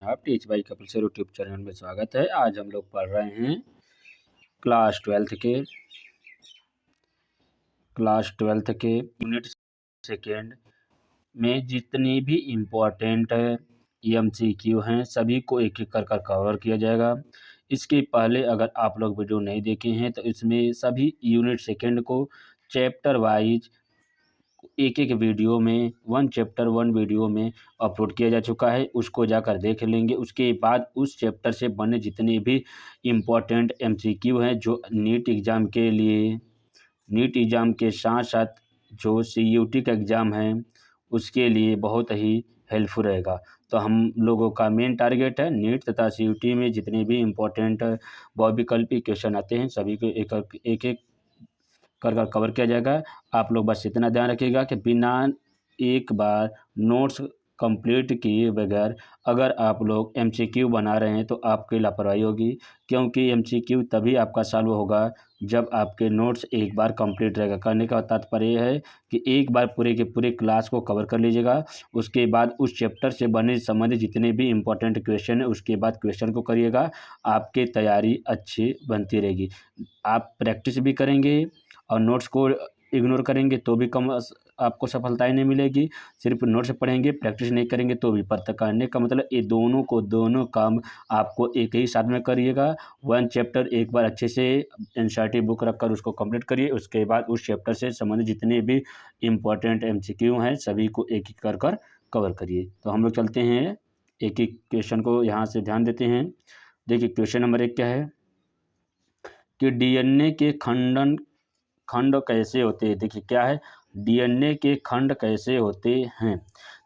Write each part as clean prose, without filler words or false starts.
आप teach by Kapil sir YouTube channel में स्वागत है। आज हम लोग पढ़ रहे हैं क्लास ट्वेल्थ के यूनिट सेकेंड में जितनी भी इम्पोर्टेंट एमसीक्यू हैं सभी को एक एक कर कवर किया जाएगा। इसके पहले अगर आप लोग वीडियो नहीं देखे हैं तो इसमें सभी यूनिट सेकेंड को चैप्टर वाइज एक एक वीडियो में वन चैप्टर वन वीडियो में अपलोड किया जा चुका है, उसको जाकर देख लेंगे। उसके बाद उस चैप्टर से बने जितने भी इम्पोर्टेंट एमसीक्यू हैं जो नीट एग्ज़ाम के लिए, नीट एग्ज़ाम के साथ साथ जो सीयूटी का एग्ज़ाम है उसके लिए बहुत ही हेल्पफुल रहेगा। तो हम लोगों का मेन टारगेट है नीट तथा सीयूटी में जितने भी इम्पोर्टेंट बहुविकल्पी क्वेश्चन आते हैं सभी को एक एक कर कवर किया जाएगा। आप लोग बस इतना ध्यान रखिएगा कि बिना एक बार नोट्स कंप्लीट किए बगैर अगर आप लोग एमसीक्यू बना रहे हैं तो आपकी लापरवाही होगी, क्योंकि एमसीक्यू तभी आपका सॉल्व होगा जब आपके नोट्स एक बार कंप्लीट रहेगा। करने का तात्पर्य यह है कि एक बार पूरे के पूरे क्लास को कवर कर लीजिएगा, उसके बाद उस चैप्टर से बने संबंधित जितने भी इम्पोर्टेंट क्वेश्चन है उसके बाद क्वेश्चन को करिएगा, आपकी तैयारी अच्छी बनती रहेगी। आप प्रैक्टिस भी करेंगे और नोट्स को इग्नोर करेंगे तो भी कम आपको सफलताएं नहीं मिलेगी। सिर्फ नोट्स पढ़ेंगे प्रैक्टिस नहीं करेंगे तो भी पढ़ते। करने का मतलब ये दोनों काम आपको एक ही साथ में करिएगा। वन चैप्टर एक बार अच्छे से एनसीईआरटी बुक रखकर उसको कंप्लीट करिए, उसके बाद उस चैप्टर से संबंधित जितने भी इम्पोर्टेंट एमसीक्यू हैं सभी को एक एक कर कवर करिए। तो हम लोग चलते हैं एक एक क्वेश्चन को यहाँ से ध्यान देते हैं। देखिए क्वेश्चन नंबर 1 क्या है कि डीएनए के खंड कैसे होते हैं। देखिए क्या है, डीएनए के खंड कैसे होते हैं।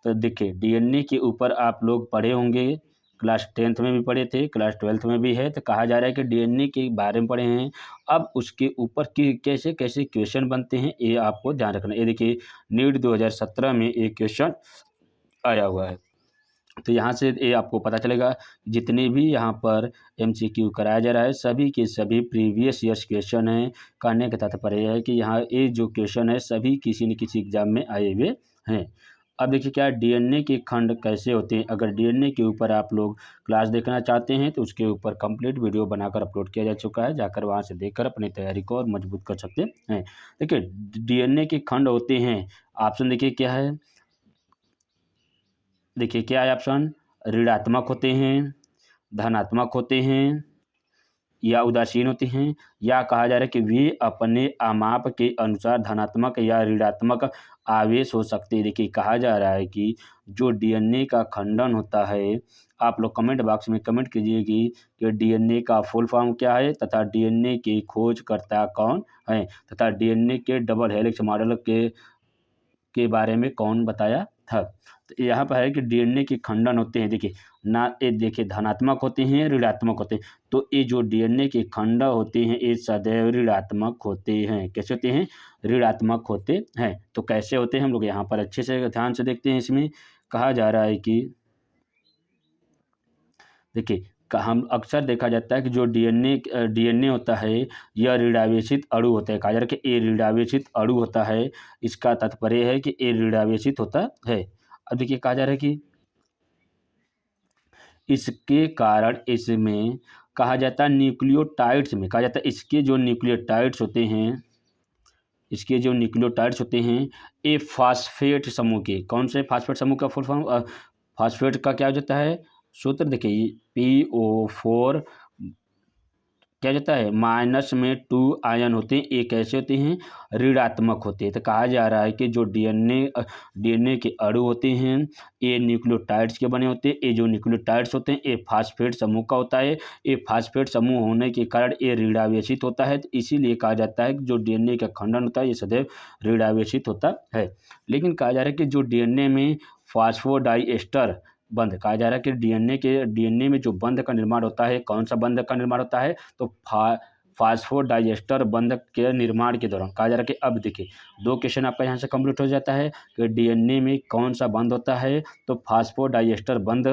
तो देखिए डीएनए के ऊपर आप लोग पढ़े होंगे, क्लास 10th में भी पढ़े थे, क्लास 12th में भी है। तो कहा जा रहा है कि डीएनए के बारे में पढ़े हैं, अब उसके ऊपर कैसे कैसे क्वेश्चन बनते हैं ये आपको ध्यान रखना है। ये देखिए नीट 2017 में एक क्वेश्चन आया हुआ है। तो यहाँ से ये आपको पता चलेगा जितने भी यहाँ पर एमसीक्यू कराया जा रहा है सभी के सभी प्रीवियस ईयर्स क्वेश्चन हैं। कहने का तात्पर्य है कि यहाँ ये जो क्वेश्चन है सभी किसी न किसी एग्जाम में आए हुए हैं। अब देखिए क्या डीएनए के खंड कैसे होते हैं। अगर डीएनए के ऊपर आप लोग क्लास देखना चाहते हैं तो उसके ऊपर कंप्लीट वीडियो बनाकर अपलोड किया जा चुका है, जाकर वहाँ से देखकर अपनी तैयारी को और मजबूत कर सकते हैं। देखिए डीएनए के खंड होते हैं, ऑप्शन देखिए क्या है, देखिए क्या है ऑप्शन, ऋणात्मक होते हैं, धनात्मक होते हैं या उदासीन होते हैं, या कहा जा रहा है कि वे अपने आमाप के अनुसार धनात्मक या ऋणात्मक आवेश हो सकते हैं। देखिए कहा जा रहा है कि जो डीएनए का खंडन होता है, आप लोग कमेंट बॉक्स में कमेंट कीजिए कि डीएनए का फुल फॉर्म क्या है तथा डीएनए के खोजकर्ता कौन है तथा डीएनए के डबल हेलिक्स मॉडल के बारे में कौन बताया था। तो यहाँ पर है कि डीएनए के खंडन होते हैं। देखिए ना, ये देखिए धनात्मक होते हैं ऋणात्मक होते हैं, तो ये जो डीएनए के खंड होते हैं ये सदैव ऋणात्मक होते हैं। कैसे होते हैं, ऋणात्मक होते हैं। तो कैसे होते हैं हम लोग यहाँ पर अच्छे से ध्यान से देखते हैं। इसमें कहा जा रहा है कि देखिए हम अक्सर देखा जाता है कि जो डीएनए होता है यह ऋणावेशित अणु होता है। कहा जा रहा है कि ये ऋणावेशित अणु होता है, इसका तात्पर्य है कि ये ऋणावेशित होता है। अब देखिए कहा जा रहा है कि इसके कारण इसमें कहा जाता है न्यूक्लियोटाइड्स में, कहा जाता है इसके जो न्यूक्लियोटाइड्स होते हैं, इसके जो न्यूक्लियोटाइड्स होते हैं ये फास्फेट समूह के, कौन से फास्फेट समूह का फुल फॉर्म, फास्फेट का क्या हो जाता है सूत्र, देखिए PO4 क्या जाता है माइनस में 2 आयन होते हैं। ये कैसे होते हैं, ऋणात्मक होते हैं। तो कहा जा रहा है कि जो डीएनए के अणु होते हैं ये न्यूक्लियोटाइड्स के बने होते हैं। ये जो न्यूक्लियोटाइड्स होते हैं ये फास्फेट समूह का होता है। ये फास्फेट समूह होने के कारण ये ऋणावेशित होता है, तो इसीलिए कहा जाता है कि जो डीएनए का खंडन होता है ये सदैव ऋणावेशित होता है। लेकिन कहा जा रहा है कि जो डीएनए में फास्फोडाइएस्टर बंध, कहा जा रहा है कि डीएनए में जो बंध का निर्माण होता है, कौन सा बंध का निर्माण होता है, तो फास्फोडाइएस्टर बंध के निर्माण के दौरान। कहा जा रहा है कि अब देखिए 2 क्वेश्चन आपका यहाँ से कंप्लीट हो जाता है कि डीएनए में कौन सा बंध होता है, तो फास्फोडाइएस्टर बंध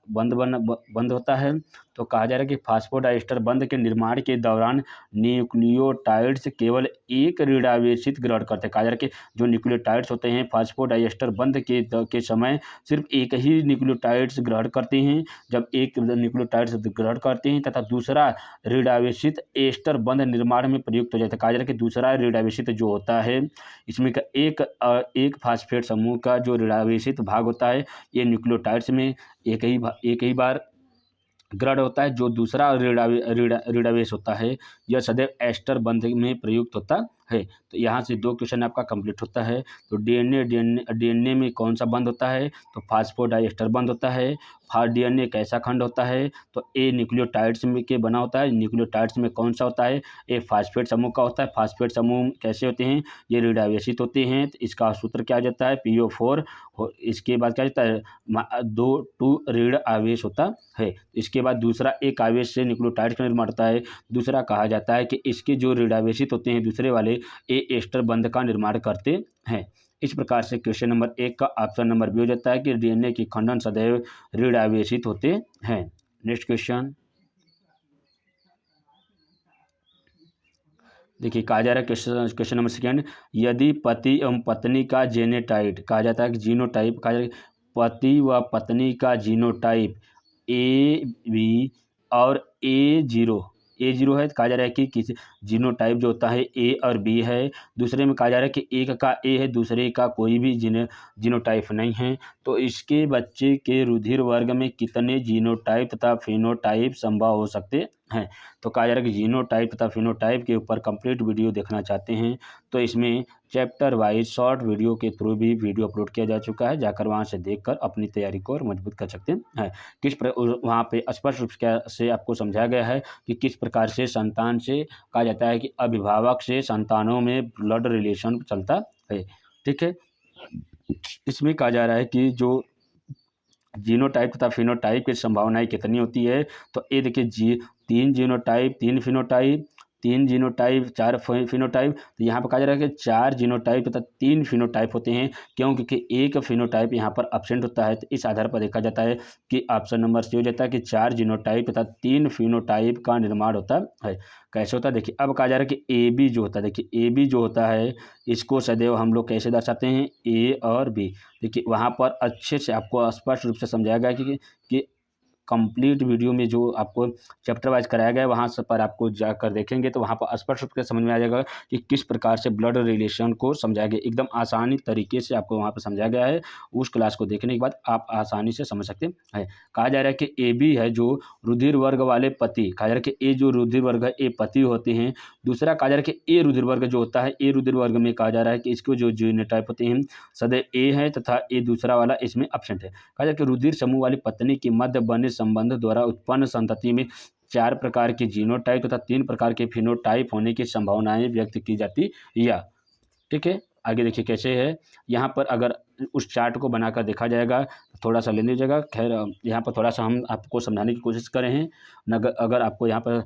बंद होता है। तो कहा जा रहा है कि फास्फोडाइस्टर बंध के निर्माण के दौरान न्यूक्लियोटाइड्स केवल एक ऋण आवेशित ग्रहण करते हैं। कहा जा रहा है कि जो न्यूक्लियोटाइड्स होते हैं फास्फोडाइस्टर बंध के समय सिर्फ एक ही न्यूक्लियोटाइड्स ग्रहण करते हैं। जब एक न्यूक्लियोटाइड्स ग्रहण करते हैं तथा दूसरा ऋण आवेशित एस्टर बंध निर्माण में प्रयुक्त हो जाता है। कहा जा रहा है कि दूसरा ऋण आवेशित जो होता है इसमें का एक फास्फेट समूह का जो ऋण आवेशित भाग होता है ये न्यूक्लियोटाइड्स में एक ही बार ग्रहण होता है। जो दूसरा ऋणावेश होता है यह सदैव एस्टर बंध में प्रयुक्त होता है। तो यहाँ से 2 क्वेश्चन आपका कंप्लीट होता है। तो डीएनए में कौन सा बंध होता है? तो फास्फोडाइस्टर बंध होता है। डीएनए कैसा खंड होता है? तो ए न्यूक्लियोटाइड्स में के बना होता है। न्यूक्लियोटाइड्स में कौन सा होता है? ए फास्फेट समूह का होता है। फास्फेट समूह कैसे होते हैं? ये ऋणावेशित होते हैं। तो इसका सूत्र क्या आ जाता है? PO4। इसके बाद क्या जाता है? 2 ऋण आवेश होता है। इसके बाद दूसरा एक आवेश से न्यूक्लियोटाइड का निर्माण होता है। दूसरा कहा जाता है कि इसके जो ऋणावेशित होते हैं दूसरे वाले ए एस्टर बंध का निर्माण करते हैं। इस प्रकार से क्वेश्चन नंबर 1 का ऑप्शन नंबर बी हो जाता है कि डीएनए की खंडन सदैव ऋण आवेशित होते हैं। नेक्स्ट क्वेश्चन देखिए, कहा जा रहा है क्वेश्चन नंबर 2, यदि पति एवं पत्नी का जेनेटाइप कहा जाता है कि जीनोटाइप कहा जाता है पति व पत्नी का जीनोटाइप AB और A0 है। तो कहा जा रहा है कि किसी जीनोटाइप जो होता है A और B है। दूसरे में कहा जा रहा है कि एक का A है दूसरे का कोई भी जीनोटाइप नहीं है। तो इसके बच्चे के रुधिर वर्ग में कितने जीनोटाइप तथा फिनोटाइप संभव हो सकते हैं? तो कहा जा रहा है कि जीनोटाइप तथा फिनोटाइप के ऊपर कंप्लीट वीडियो देखना चाहते हैं तो इसमें चैप्टर वाइज शॉर्ट वीडियो के थ्रू भी वीडियो अपलोड किया जा चुका है। जाकर वहां से देखकर अपनी तैयारी को और मजबूत कर सकते हैं। वहाँ पे स्पष्ट रूप से आपको समझाया गया है कि किस प्रकार से संतान से कहा जाता है कि अभिभावक से संतानों में ब्लड रिलेशन चलता है। ठीक है, इसमें कहा जा रहा है कि जो जीनोटाइप तथा फिनोटाइप की संभावनाएं कितनी होती है? तो ये देखिए 3 जीनोटाइप 3 फिनोटाइप 3 जीनोटाइप 4 फिनोटाइप। तो यहाँ पर कहा जा रहा है कि 4 जीनोटाइप तथा 3 फिनोटाइप होते हैं क्योंकि एक फिनोटाइप यहाँ पर एब्सेंट होता है। तो इस आधार पर देखा जाता है कि ऑप्शन नंबर सी हो जाता है कि 4 जीनोटाइप तथा 3 फिनोटाइप का निर्माण होता है। कैसे होता है देखिए, अब कहा जा रहा है कि AB जो होता है, देखिए AB जो होता है इसको सदैव हम लोग कैसे दर्शाते हैं? A और B। देखिए वहाँ पर अच्छे से आपको स्पष्ट रूप से समझाया गया कि कंप्लीट वीडियो में जो आपको चैप्टर वाइज कराया गया है वहाँ से पर आपको जाकर देखेंगे तो वहाँ पर स्पष्ट रूप से समझ में आ जाएगा कि किस प्रकार से ब्लड रिलेशन को समझाया गया। एकदम आसानी तरीके से आपको वहाँ पर समझाया गया है। उस क्लास को देखने के बाद आप आसानी से समझ सकते हैं। कहा जा रहा है कि AB है जो रुधिर वर्ग वाले पति, कहा जा रहा है कि A जो रुधिर वर्ग है A पति होते हैं। दूसरा कहा जा रहा है कि A रुधिर वर्ग जो होता है A रुधिर वर्ग में कहा जा रहा है कि इसको जो जीनोटाइप होते हैं सदैव A है तथा A दूसरा वाला इसमें एब्सेंट है। कहा जाए कि रुधिर समूह वाली पत्नी के मध्य बने संबंध द्वारा उत्पन्न संतति में 4 प्रकार के जीनोटाइप तथा 3 प्रकार के फिनोटाइप होने की संभावनाएं व्यक्त की जाती या। ठीक है, आगे देखिए कैसे है। यहाँ पर अगर उस चार्ट को बनाकर देखा जाएगा थोड़ा सा ले लीजिएगा। खैर यहाँ पर थोड़ा सा हम आपको समझाने की कोशिश कर रहे हैं। अगर आपको यहाँ पर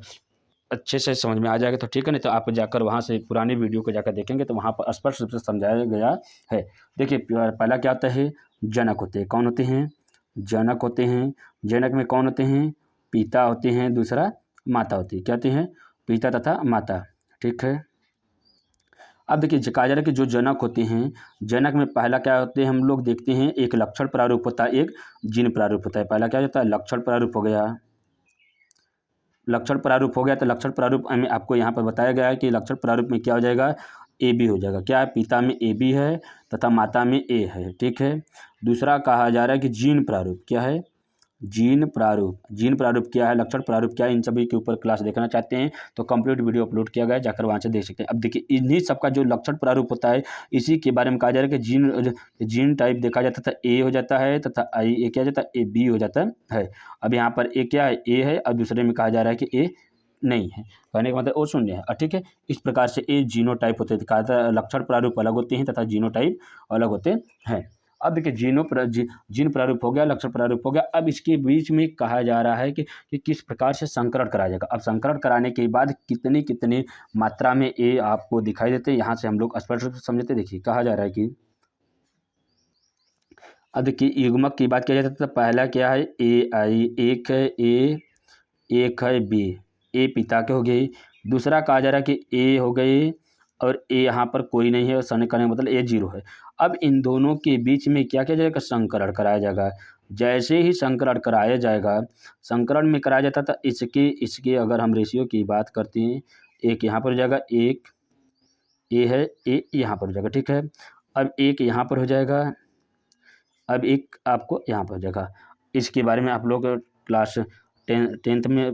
अच्छे से समझ में आ जाएगा तो ठीक है, नहीं तो आप जाकर वहाँ से पुरानी वीडियो को जाकर देखेंगे तो वहाँ पर स्पष्ट रूप से समझाया गया है। देखिए पहला क्या होता है? जनक होते हैं। कौन होते हैं? जनक होते हैं। जनक में कौन होते हैं? पिता होते हैं। दूसरा माता होती है। क्या होती हैं? पिता तथा माता। ठीक है, अब देखिए कहा जा रहा है कि जो जनक होते हैं जनक में पहला क्या होते हैं हम लोग देखते हैं एक लक्षण प्रारूप होता है एक जीन प्रारूप होता है। पहला क्या होता है? लक्षण प्रारूप हो गया। लक्षण प्रारूप हो गया तो लक्षण प्रारूप में आपको यहाँ पर बताया गया है कि लक्षण प्रारूप में क्या हो जाएगा? AB हो जाएगा। क्या है? पिता में AB है तथा माता में A है। ठीक है, दूसरा कहा जा रहा है कि जीन प्रारूप। क्या है? जीन प्रारूप। जीन प्रारूप क्या है? लक्षण प्रारूप क्या है? इन सभी के ऊपर क्लास देखना चाहते हैं तो कंप्लीट वीडियो अपलोड किया गया है, जाकर वहाँ से देख सकते हैं। अब देखिए इन्हीं सबका जो लक्षण प्रारूप होता है इसी के बारे में कहा जा रहा है कि जीन टाइप देखा जाता था A हो जाता है तथा A क्या हो जाता है? AB हो जाता है। अब यहाँ पर A क्या है? A है और दूसरे में कहा जा रहा है कि A नहीं है। कहने का मतलब वो शून्य है। ठीक है, इस प्रकार से ये जीनोटाइप होते हैं। कहा था लक्षण प्रारूप अलग होते हैं तथा जीनोटाइप अलग होते हैं। अब देखिए जीन प्रारूप हो गया, लक्षण प्रारूप हो गया। अब इसके बीच में कहा जा रहा है कि किस प्रकार से संकरण कराया जाएगा। अब संकरण कराने के बाद कितनी कितनी मात्रा में ये आपको दिखाई देते हैं, यहाँ से हम लोग स्पष्ट रूप से समझते। देखिए कहा जा रहा है कि अब देखिए युग्मक की बात किया जाता है तो पहला क्या है, ए आई, एक है ए, एक है बी। ए पिता के हो गई। दूसरा कहा जा रहा है कि ए हो गई और ए यहाँ पर कोई नहीं है और सन करने का मतलब ए जीरो है। अब इन दोनों के बीच में क्या किया जाएगा, संकरण कराया जाएगा। जैसे ही संकरण कराया जाएगा, संकरण में कराया जाता था इसके इसके अगर हम रेशियो की बात करते हैं, एक यहाँ पर हो जाएगा, एक ए है, ए यहाँ पर हो जाएगा, ठीक है। अब एक यहाँ पर हो जाएगा, अब एक आपको यहाँ पर हो जाएगा। इसके बारे में आप लोग क्लास टेंथ में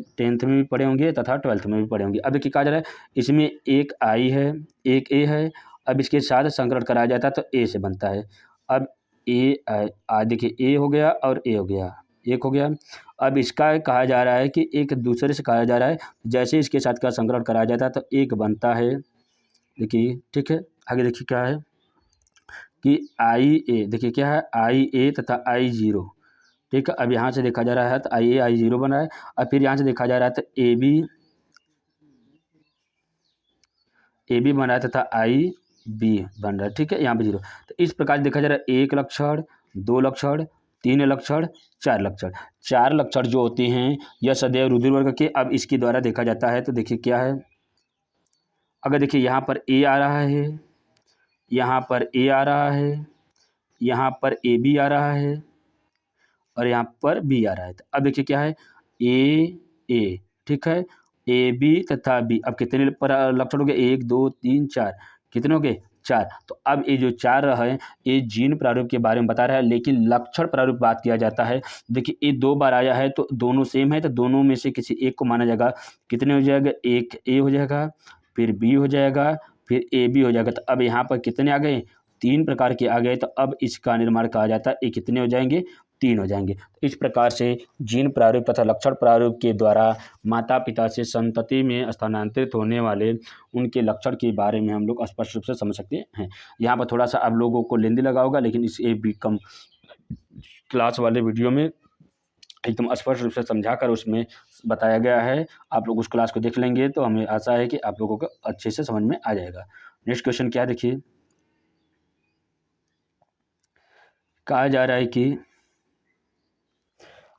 भी पढ़े होंगे तथा ट्वेल्थ में भी पढ़े होंगे। अब देखिए कहा जा रहा है इसमें एक आई है, एक ए है। अब इसके साथ संकरण कराया जाता है तो ए से बनता है। अब ए देखिए ए हो गया और ए हो गया, एक हो गया। अब इसका कहा जा रहा है कि एक दूसरे से कहा जा रहा है जैसे इसके साथ का संकरण कराया जाता है तो एक बनता है। देखिए ठीक है, आगे देखिए क्या है कि आई ए, देखिए क्या है आई ए तथा आई जीरो, ठीक है। अब यहाँ से देखा जा रहा है तो आई ए आई जीरो बना है। अब फिर यहाँ से देखा जा रहा है तो ए बी बन रहा है तथा आई बी बन रहा है, ठीक है, यहाँ पे जीरो। तो इस प्रकार देखा जा रहा है एक लक्षण, दो लक्षण, तीन लक्षण, चार लक्षण। चार लक्षण जो होते हैं यह सदैव रुधिर वर्ग के, अब इसके द्वारा देखा जाता है तो देखिए क्या है, अगर देखिए यहाँ पर ए आ रहा है, यहाँ पर ए आ रहा है, यहाँ पर ए बी आ रहा है और यहाँ पर बी आ रहा है। तो अब देखिए क्या है ए, ठीक है, ए बी तथा बी। अब कितने लक्षण हो गए, एक दो तीन चार, कितने हो गए, चार। तो अब ये जो चार है ये जीन प्रारूप के बारे में बता रहा है, लेकिन लक्षण प्रारूप बात किया जाता है। देखिए ये दो बार आया है तो दोनों सेम है तो दोनों में से किसी एक को माना जाएगा। कितने हो जाएगा, एक ए हो जाएगा, फिर बी हो जाएगा, फिर ए बी हो जाएगा। तो अब यहाँ पर कितने आ गए, तीन प्रकार के आ गए। तो अब इसका निर्माण कहा जाता है, ये कितने हो जाएंगे, तीन हो जाएंगे। इस प्रकार से जीन प्रारूप तथा लक्षण प्रारूप के द्वारा माता पिता से संतति में स्थानांतरित होने वाले उनके लक्षण के बारे में हम लोग स्पष्ट रूप से समझ सकते हैं। यहाँ पर थोड़ा सा आप लोगों को लेंदी लगा होगा, लेकिन इस बी कम क्लास वाले वीडियो में एकदम स्पष्ट रूप से समझा कर उसमें बताया गया है। आप लोग उस क्लास को देख लेंगे तो हमें आशा है कि आप लोगों को अच्छे से समझ में आ जाएगा। नेक्स्ट क्वेश्चन क्या है, देखिए कहा जा रहा है कि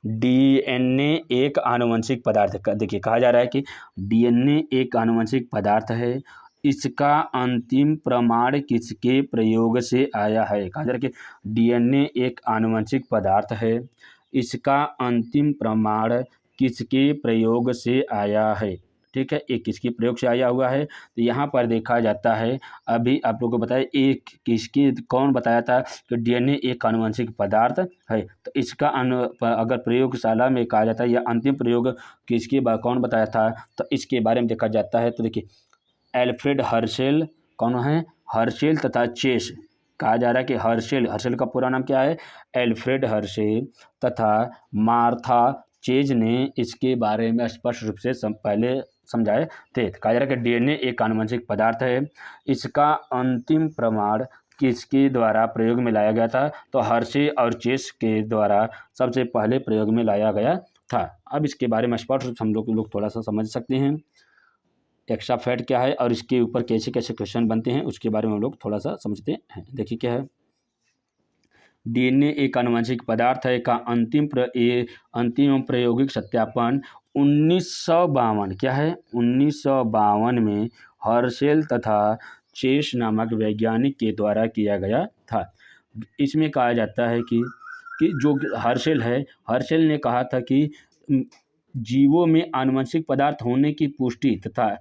डीएनए एक आनुवंशिक पदार्थ का, देखिए कहा जा रहा है कि डीएनए एक आनुवंशिक पदार्थ है, इसका अंतिम प्रमाण किसके प्रयोग से आया है। कहा जा रहा है कि डीएनए एक आनुवंशिक पदार्थ है, इसका अंतिम प्रमाण किसके प्रयोग से आया है, ठीक है, एक किसके प्रयोग से आया हुआ है। तो यहाँ पर देखा जाता है, अभी आप लोगों को बताया एक किसकी, कौन बताया था कि डीएनए एक आनुवंशिक पदार्थ है। तो इसका अगर प्रयोगशाला में कहा जाता है या अंतिम प्रयोग किसके कौन बताया था, तो इसके बारे में देखा जाता है। तो देखिए एल्फ्रेड हर्शेल, कौन है, हर्शेल तथा चेस। कहा जा रहा है कि हर्शेल का पूरा नाम क्या है, एल्फ्रेड हर्शेल तथा मार्था चेज ने इसके बारे में स्पष्ट रूप से पहले समझाए थे। कहा जा रहा है कि डीएनए एक आनुवंशिक पदार्थ है, इसका अंतिम प्रमाण किसके द्वारा प्रयोग में लाया गया था, तो हर्शे और चेस के द्वारा सबसे पहले प्रयोग में लाया गया था। अब इसके बारे में स्पष्ट रूप से हम लोग थोड़ा सा समझ सकते हैं एक्स्ट्रा फैट क्या है और इसके ऊपर कैसे कैसे क्वेश्चन बनते हैं, उसके बारे में हम लोग थोड़ा सा समझते हैं। देखिए क्या है, डीएनए एक आनुवंशिक पदार्थ है का अंतिम प्रायोगिक सत्यापन 1952, क्या है, 1952 में हर्शेल तथा चेस नामक वैज्ञानिक के द्वारा किया गया था। इसमें कहा जाता है कि जो हर्शेल ने कहा था कि जीवों में आनुवंशिक पदार्थ होने की पुष्टि तथा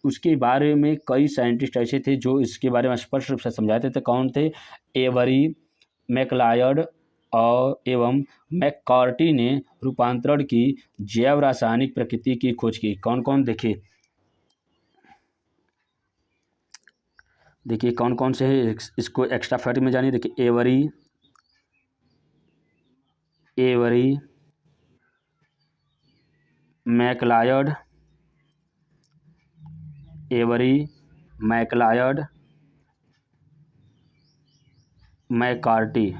उसके बारे में कई साइंटिस्ट ऐसे थे जो इसके बारे में स्पष्ट रूप से समझाते थे। कौन थे, एवरी, मैकलायड और एवं मैककार्टी ने रूपांतरण की जैव रासायनिक प्रकृति की खोज की। कौन कौन, देखिए कौन कौन से है, इसको एक्स्ट्रा फैट में जानिए। देखिए एवरी, मैकलायड, मैककार्टी,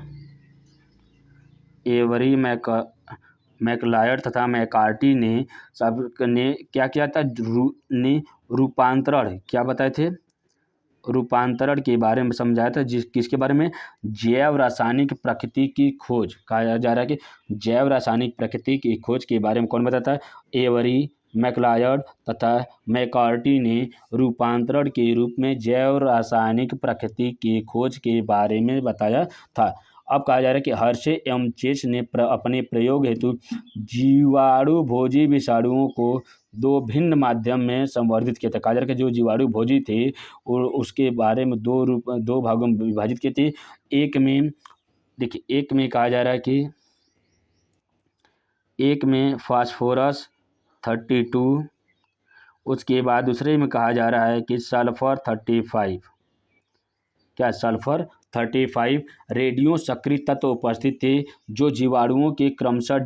मैकलायड तथा मैककार्टी ने सब ने क्या किया था, रूपांतरण क्या बताए थे, रूपांतरण के बारे में समझाया था, किसके बारे में, जैव रासायनिक प्रकृति की खोज। कहा जा रहा है कि जैव रासायनिक प्रकृति की खोज के बारे में कौन बताता है, एवरी, मैक्लायड तथा मैककार्टी ने रूपांतरण के रूप में जैव रासायनिक प्रकृति की खोज के बारे में बताया था। अब कहा जा रहा है कि हर्शे एवं चेस ने अपने प्रयोग हेतु जीवाणु भोजी विषाणुओं को दो भिन्न माध्यम में संवर्धित किया था। कहा जा रहा है कि जो जीवाणु भोजी थे और उसके बारे में दो भागों में विभाजित किए थे। एक में देखिए, एक में कहा जा रहा है कि एक में फास्फोरस 32, उसके बाद दूसरे में कहा जा रहा है कि सल्फर 35, क्या सल्फर 35 रेडियो सक्रिय तत्व उपस्थित थे जो जीवाणुओं के क्रमशः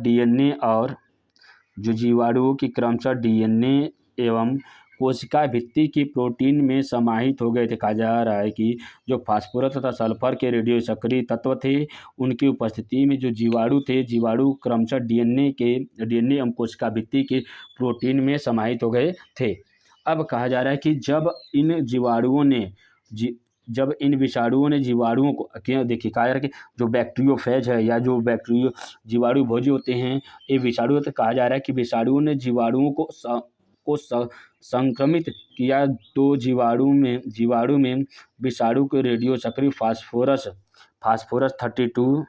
डीएनए एवं कोशिका भित्ति की प्रोटीन में समाहित हो गए थे। कहा जा रहा है कि जो फास्फोरस तथा सल्फर के रेडियो सक्रिय तत्व थे, उनकी उपस्थिति में जो जीवाणु क्रमशः डीएनए एवं कोशिका भित्ति के प्रोटीन में समाहित हो गए थे। अब कहा जा रहा है कि जब इन विषाणुओं ने जीवाणुओं को, देखिए कहा जा रहा है कि जो बैक्टीरियोफेज है या जो जीवाणु भोजी होते हैं, ये विषाणु, तो कहा जा रहा है कि विषाणुओं ने जीवाणुओं को संक्रमित किया। तो जीवाणु में विषाणु के रेडियो सक्रिय फास्फोरस 32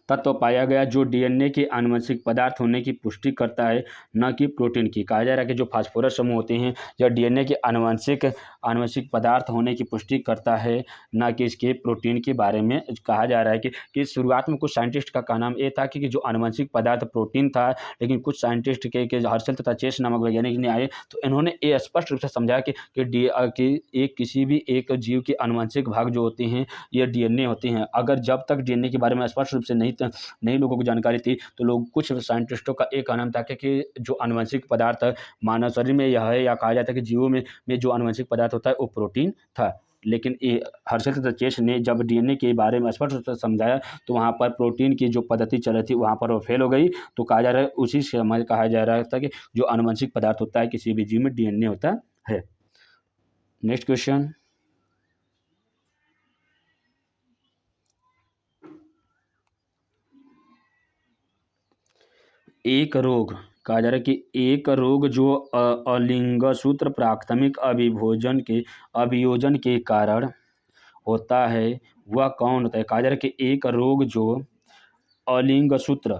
तत्व पाया गया जो डीएनए के आनुवंशिक पदार्थ होने की पुष्टि करता है, न कि प्रोटीन की। कहा जा रहा है कि जो फास्फोरस समूह होते हैं यह डीएनए के आनुवंशिक पदार्थ होने की पुष्टि करता है, न कि इसके प्रोटीन के बारे में। कहा जा रहा है कि शुरुआत में कुछ साइंटिस्ट का कहना ये था कि जो आनुवंशिक पदार्थ प्रोटीन था, लेकिन कुछ साइंटिस्ट के हर्शल तथा चेस नामक वैज्ञानिक ने आए तो इन्होंने ये स्पष्ट रूप से समझाया कि किसी भी एक जीव के आनुवंशिक भाग जो होते हैं ये डीएनए होते हैं। अगर जब तक डीएनए के बारे में स्पष्ट रूप से नई लोगों को जानकारी थी, तो कुछ साइंटिस्टों का एक कहना था कि जो आनुवंशिक पदार्थ मानव शरीर में यह है, या कहा जाता है कि जीवों में जो आनुवंशिक पदार्थ होता है वो प्रोटीन था। लेकिन ये हर्शल तथा चेस ने जब डीएनए के बारे में स्पष्ट रूप से समझाया तो वहाँ पर प्रोटीन की जो पद्धति चल रही थी वहाँ पर वो फेल हो गई। तो कहा जा रहा है उसी समय कहा जा रहा था कि जो आनुवंशिक पदार्थ होता है किसी भी जीव में डीएनए होता है। नेक्स्ट क्वेश्चन, एक रोग। कहा जा रहा है कि एक रोग जो अलिंगसूत्र प्राथमिक अभियोजन के कारण होता है वह कौन होता है। कहा जा रहा है कि एक रोग जो अलिंगसूत्र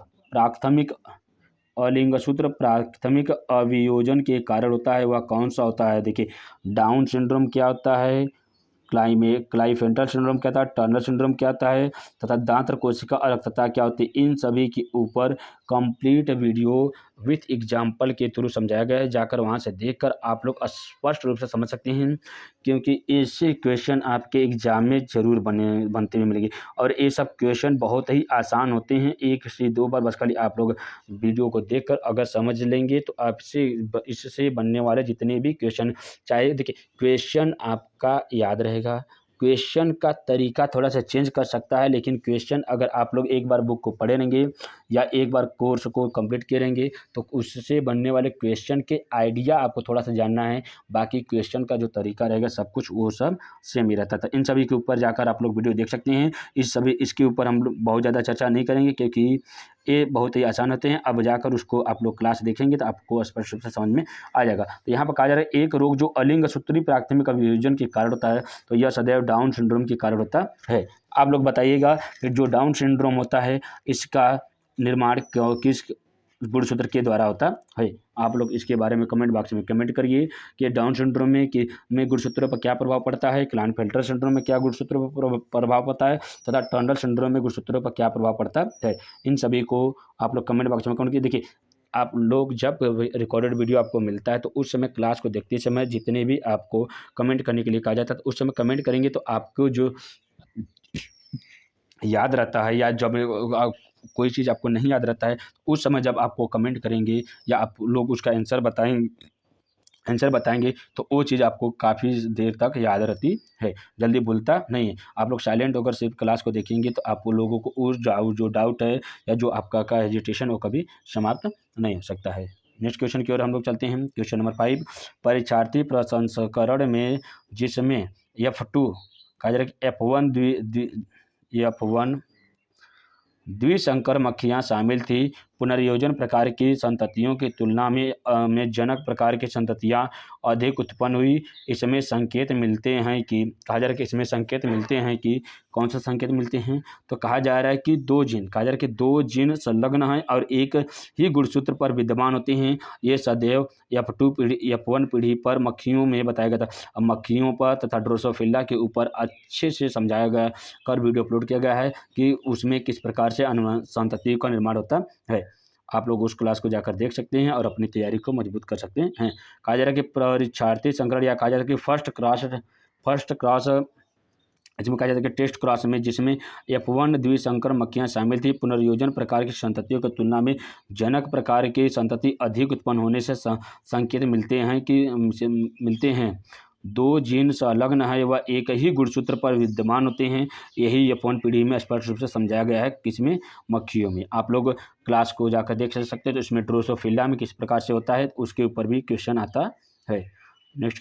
प्राथमिक अभियोजन के कारण होता है वह कौन सा होता है। देखिए, डाउन सिंड्रोम क्या होता है, क्लाइफेंटर सिंड्रोम क्या था, टर्नर सिंड्रोम क्या होता है, तथा दांत कोशिका अलगता क्या होती है। इन सभी के ऊपर कंप्लीट वीडियो विथ एग्जाम्पल के थ्रू समझाया गया है। जाकर वहां से देखकर आप लोग स्पष्ट रूप से समझ सकते हैं, क्योंकि ऐसे क्वेश्चन आपके एग्जाम में जरूर बनते हुए मिलेंगे। और ये सब क्वेश्चन बहुत ही आसान होते हैं, एक से दो बार बस खाली आप लोग वीडियो को देखकर अगर समझ लेंगे तो आपसे इससे बनने वाले जितने भी क्वेश्चन, चाहे देखिए क्वेश्चन आपका याद रहेगा, क्वेश्चन का तरीका थोड़ा सा चेंज कर सकता है, लेकिन क्वेश्चन अगर आप लोग एक बार बुक को पढ़े रहेंगे या एक बार कोर्स को कंप्लीट किए रहेंगे तो उससे बनने वाले क्वेश्चन के आइडिया आपको थोड़ा सा जानना है। बाकी क्वेश्चन का जो तरीका रहेगा सब कुछ वो सब सेम ही रहता था। इन सभी के ऊपर जाकर आप लोग वीडियो देख सकते हैं। इसके ऊपर हम लोग बहुत ज़्यादा चर्चा नहीं करेंगे क्योंकि ये बहुत ही आसान होते हैं। अब जाकर उसको आप लोग क्लास देखेंगे तो आपको स्पष्ट रूप से समझ में आ जाएगा। तो यहाँ पर कहा जा रहा है एक रोग जो अलिंगसूत्री प्राथमिक अभियोजन के कारण होता है तो यह सदैव डाउन सिंड्रोम के कारण होता है। आप लोग बताइएगा कि जो डाउन सिंड्रोम होता है इसका निर्माण किस गुणसूत्र के द्वारा होता है। आप लोग इसके बारे में कमेंट बॉक्स में कमेंट करिए कि डाउन सिंड्रोम में गुणसूत्रों पर क्या प्रभाव पड़ता है, क्लाइनफेल्टर सिंड्रोम में क्या गुणसूत्रों पर प्रभाव पड़ता है तथा टर्नर सिंड्रोम में गुणसूत्रों पर क्या प्रभाव पड़ता है। इन सभी को आप लोग कमेंट बॉक्स में कमेंट कीजिए। देखिए, आप लोग जब रिकॉर्डेड वीडियो आपको मिलता है तो उस समय क्लास को देखते समय जितने भी आपको कमेंट करने के लिए कहा जाता है तो उस समय कमेंट करेंगे तो आपको जो याद रहता है, या जब कोई चीज़ आपको नहीं याद रहता है उस समय जब आपको कमेंट करेंगे या आप लोग उसका आंसर बताएंगे तो वो चीज़ आपको काफ़ी देर तक याद रहती है, जल्दी भूलता नहीं है। आप लोग साइलेंट होकर सिर्फ क्लास को देखेंगे तो आप लोगों को जो डाउट है या जो आपका हेजिटेशन वो कभी समाप्त नहीं हो सकता है। नेक्स्ट क्वेश्चन की ओर हम लोग चलते हैं। क्वेश्चन नंबर 5, परीक्षार्थी प्रसंस्करण में जिसमें F2 कहा जा रहा है कि F1 द्विसंकर मक्खियाँ शामिल थी, पुनर्योजन प्रकार की संततियों की तुलना में जनक प्रकार की संततियाँ अधिक उत्पन्न हुई। इसमें संकेत मिलते हैं कि कहा जा रहा है कि इसमें संकेत मिलते हैं कि कौन सा संकेत मिलते हैं, तो कहा जा रहा है कि दो जीन, कहा जा रहा है कि दो जीन संलग्न हैं और एक ही गुणसूत्र पर विद्यमान होते हैं। ये सदैव F2 पीढ़ी F1 पीढ़ी पर मक्खियों में बताया गया था। अब मक्खियों पर तथा ड्रोसोफिला के ऊपर अच्छे से समझाया गया कर वीडियो अपलोड किया गया है कि उसमें किस प्रकार से संतति का निर्माण होता है। आप लोग उस क्लास को जाकर देख सकते हैं और अपनी तैयारी को मजबूत कर सकते हैं। कहा जा रहा है कि परीक्षार्थी संकरण या कहा जा रहा है कि फर्स्ट क्रॉस इसमें कहा जाता है कि टेस्ट क्रॉस में जिसमें F1 द्विसंकर मक्खियाँ शामिल थी, पुनर्योजन प्रकार की संततियों की तुलना में जनक प्रकार की संतति अधिक उत्पन्न होने से संकेत मिलते हैं दो जीन संलग्न है वह एक ही गुणसूत्र पर विद्यमान होते हैं। यही F1 पीढ़ी में स्पष्ट रूप से समझाया गया है, किसमें, मक्खियों में। आप लोग क्लास को जाकर देख सकते हैं। तो इसमें ड्रोसोफिला में किस प्रकार से होता है उसके ऊपर भी क्वेश्चन आता है। नेक्स्ट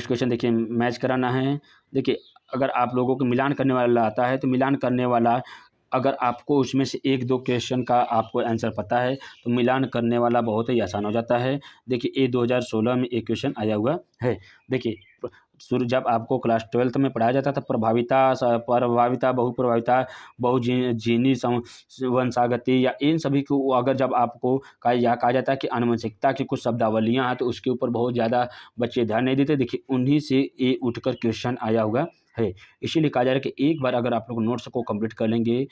क्वेश्चन देखिए, मैच कराना है। देखिए, अगर आप लोगों को मिलान करने वाला आता है तो मिलान करने वाला अगर आपको उसमें से एक दो क्वेश्चन का आपको आंसर पता है तो मिलान करने वाला बहुत ही आसान हो जाता है। देखिए, ये 2016 में एक क्वेश्चन आया हुआ है। देखिए, जब आपको क्लास 12th में पढ़ाया जाता था प्रभाविता बहुप्रभाविता बहुजीनी वंशागति या इन सभी को अगर जब आपको कहा जाता है कि आनुवंशिकता की कुछ शब्दावलियाँ हैं तो उसके ऊपर बहुत ज़्यादा बच्चे ध्यान नहीं देते। देखिए, उन्हीं से ये उठकर क्वेश्चन आया हुआ है। इसीलिए कहा जा रहा है कि एक बार अगर आप लोग नोट्स को कंप्लीट कर लेंगे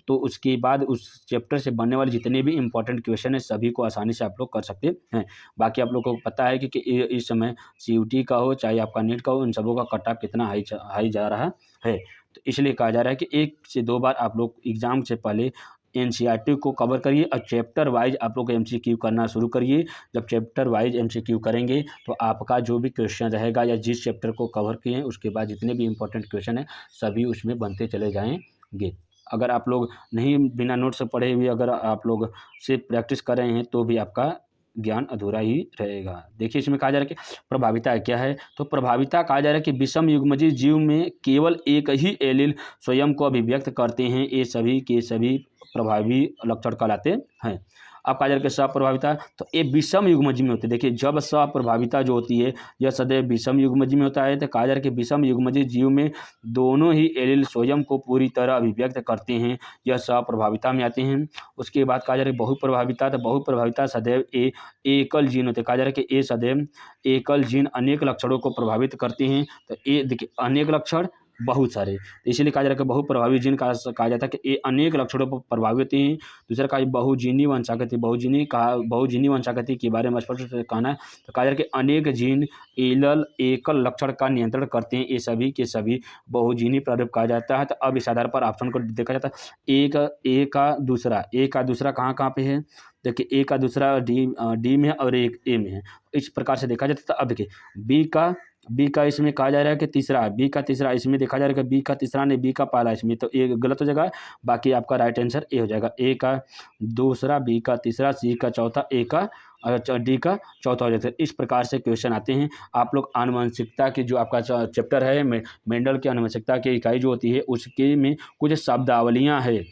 तो उसके बाद उस चैप्टर से बनने वाले जितने भी इंपॉर्टेंट क्वेश्चन हैं सभी को आसानी से आप लोग कर सकते हैं। बाकी आप लोग को पता है कि इस समय CUT का हो चाहे आपका नीट का हो, इन सबों का कट ऑफ कितना हाई जा रहा है। तो इसलिए कहा जा रहा है कि 1 से 2 बार आप लोग एग्ज़ाम से पहले NCERT को कवर करिए और चैप्टर वाइज आप लोग MCQ करना शुरू करिए। जब चैप्टर वाइज MCQ करेंगे तो आपका जो भी क्वेश्चन रहेगा या जिस चैप्टर को कवर किए हैं उसके बाद जितने भी इंपॉर्टेंट क्वेश्चन हैं सभी उसमें बनते चले जाएंगे। अगर आप लोग नहीं बिना नोट से पढ़े हुए अगर आप लोग सिर्फ प्रैक्टिस कर रहे हैं तो भी आपका ज्ञान अधूरा ही रहेगा। देखिए, इसमें कहा जा रहा है कि प्रभाविता क्या है, तो प्रभाविता कहा जा रहा है कि विषम युग्मजीव जीव में केवल एक ही एलील स्वयं को अभिव्यक्त करते हैं। ये सभी के सभी प्रभावी लक्षण कहलाते हैं। अब कहा जा रहा है कि सप्रभाविता, तो ये विषम युग्मजीव में होती है। देखिए, जब सप्रभाविता जो होती है यह सदैव विषम युग्मजीव में होता है। तो कहा जा रहा है कि विषम युग्मजीव जीव में दोनों ही एलील स्वयं को पूरी तरह अभिव्यक्त करते हैं, यह सप्रभाविता में आते हैं। उसके बाद कहा जा रहा है बहुप्रभाविता, तो बहुप्रभाविता सदैव एकल जीन होते हैं। कहा जा रहा है कि ये सदैव एकल जीन अनेक लक्षणों को प्रभावित करते हैं। तो ये देखिए, अनेक लक्षण बहुत सारे, तो इसीलिए कहा जा रहा है कि बहुप्रभावी जीन कहा जाता है कि ये अनेक लक्षणों पर प्रभावित होते हैं। दूसरा कहा बहुजीनी वंशागति, बहुजीनी वंशागति के बारे में स्पष्ट से कहना है। तो कहा जा रहा है कि अनेक जीन एकल लक्षण का नियंत्रण करते हैं। ये सभी के सभी बहुजीनी प्रारूप कहा जाता है। तो अब इस आधार पर ऑप्शन को देखा जाता है। ए का दूसरा कहाँ पे है। देखिए, ए का दूसरा डी में है और एक ए में है। इस प्रकार से देखा जाता है। अब देखिए, बी का इसमें कहा जा रहा है कि तीसरा, बी का तीसरा इसमें देखा जा रहा है कि बी का तीसरा नहीं, बी का पहला इसमें, तो ये गलत हो जाएगा। बाकी आपका राइट आंसर ए हो जाएगा। ए का दूसरा, बी का तीसरा, सी का चौथा, ए का डी का चौथा हो जाता है। इस प्रकार से क्वेश्चन आते हैं। आप लोग आनुवंशिकता की जो आपका चैप्टर है मेंडल की आनुवंशिकता की इकाई जो होती है उसके में कुछ शब्दावलियाँ है,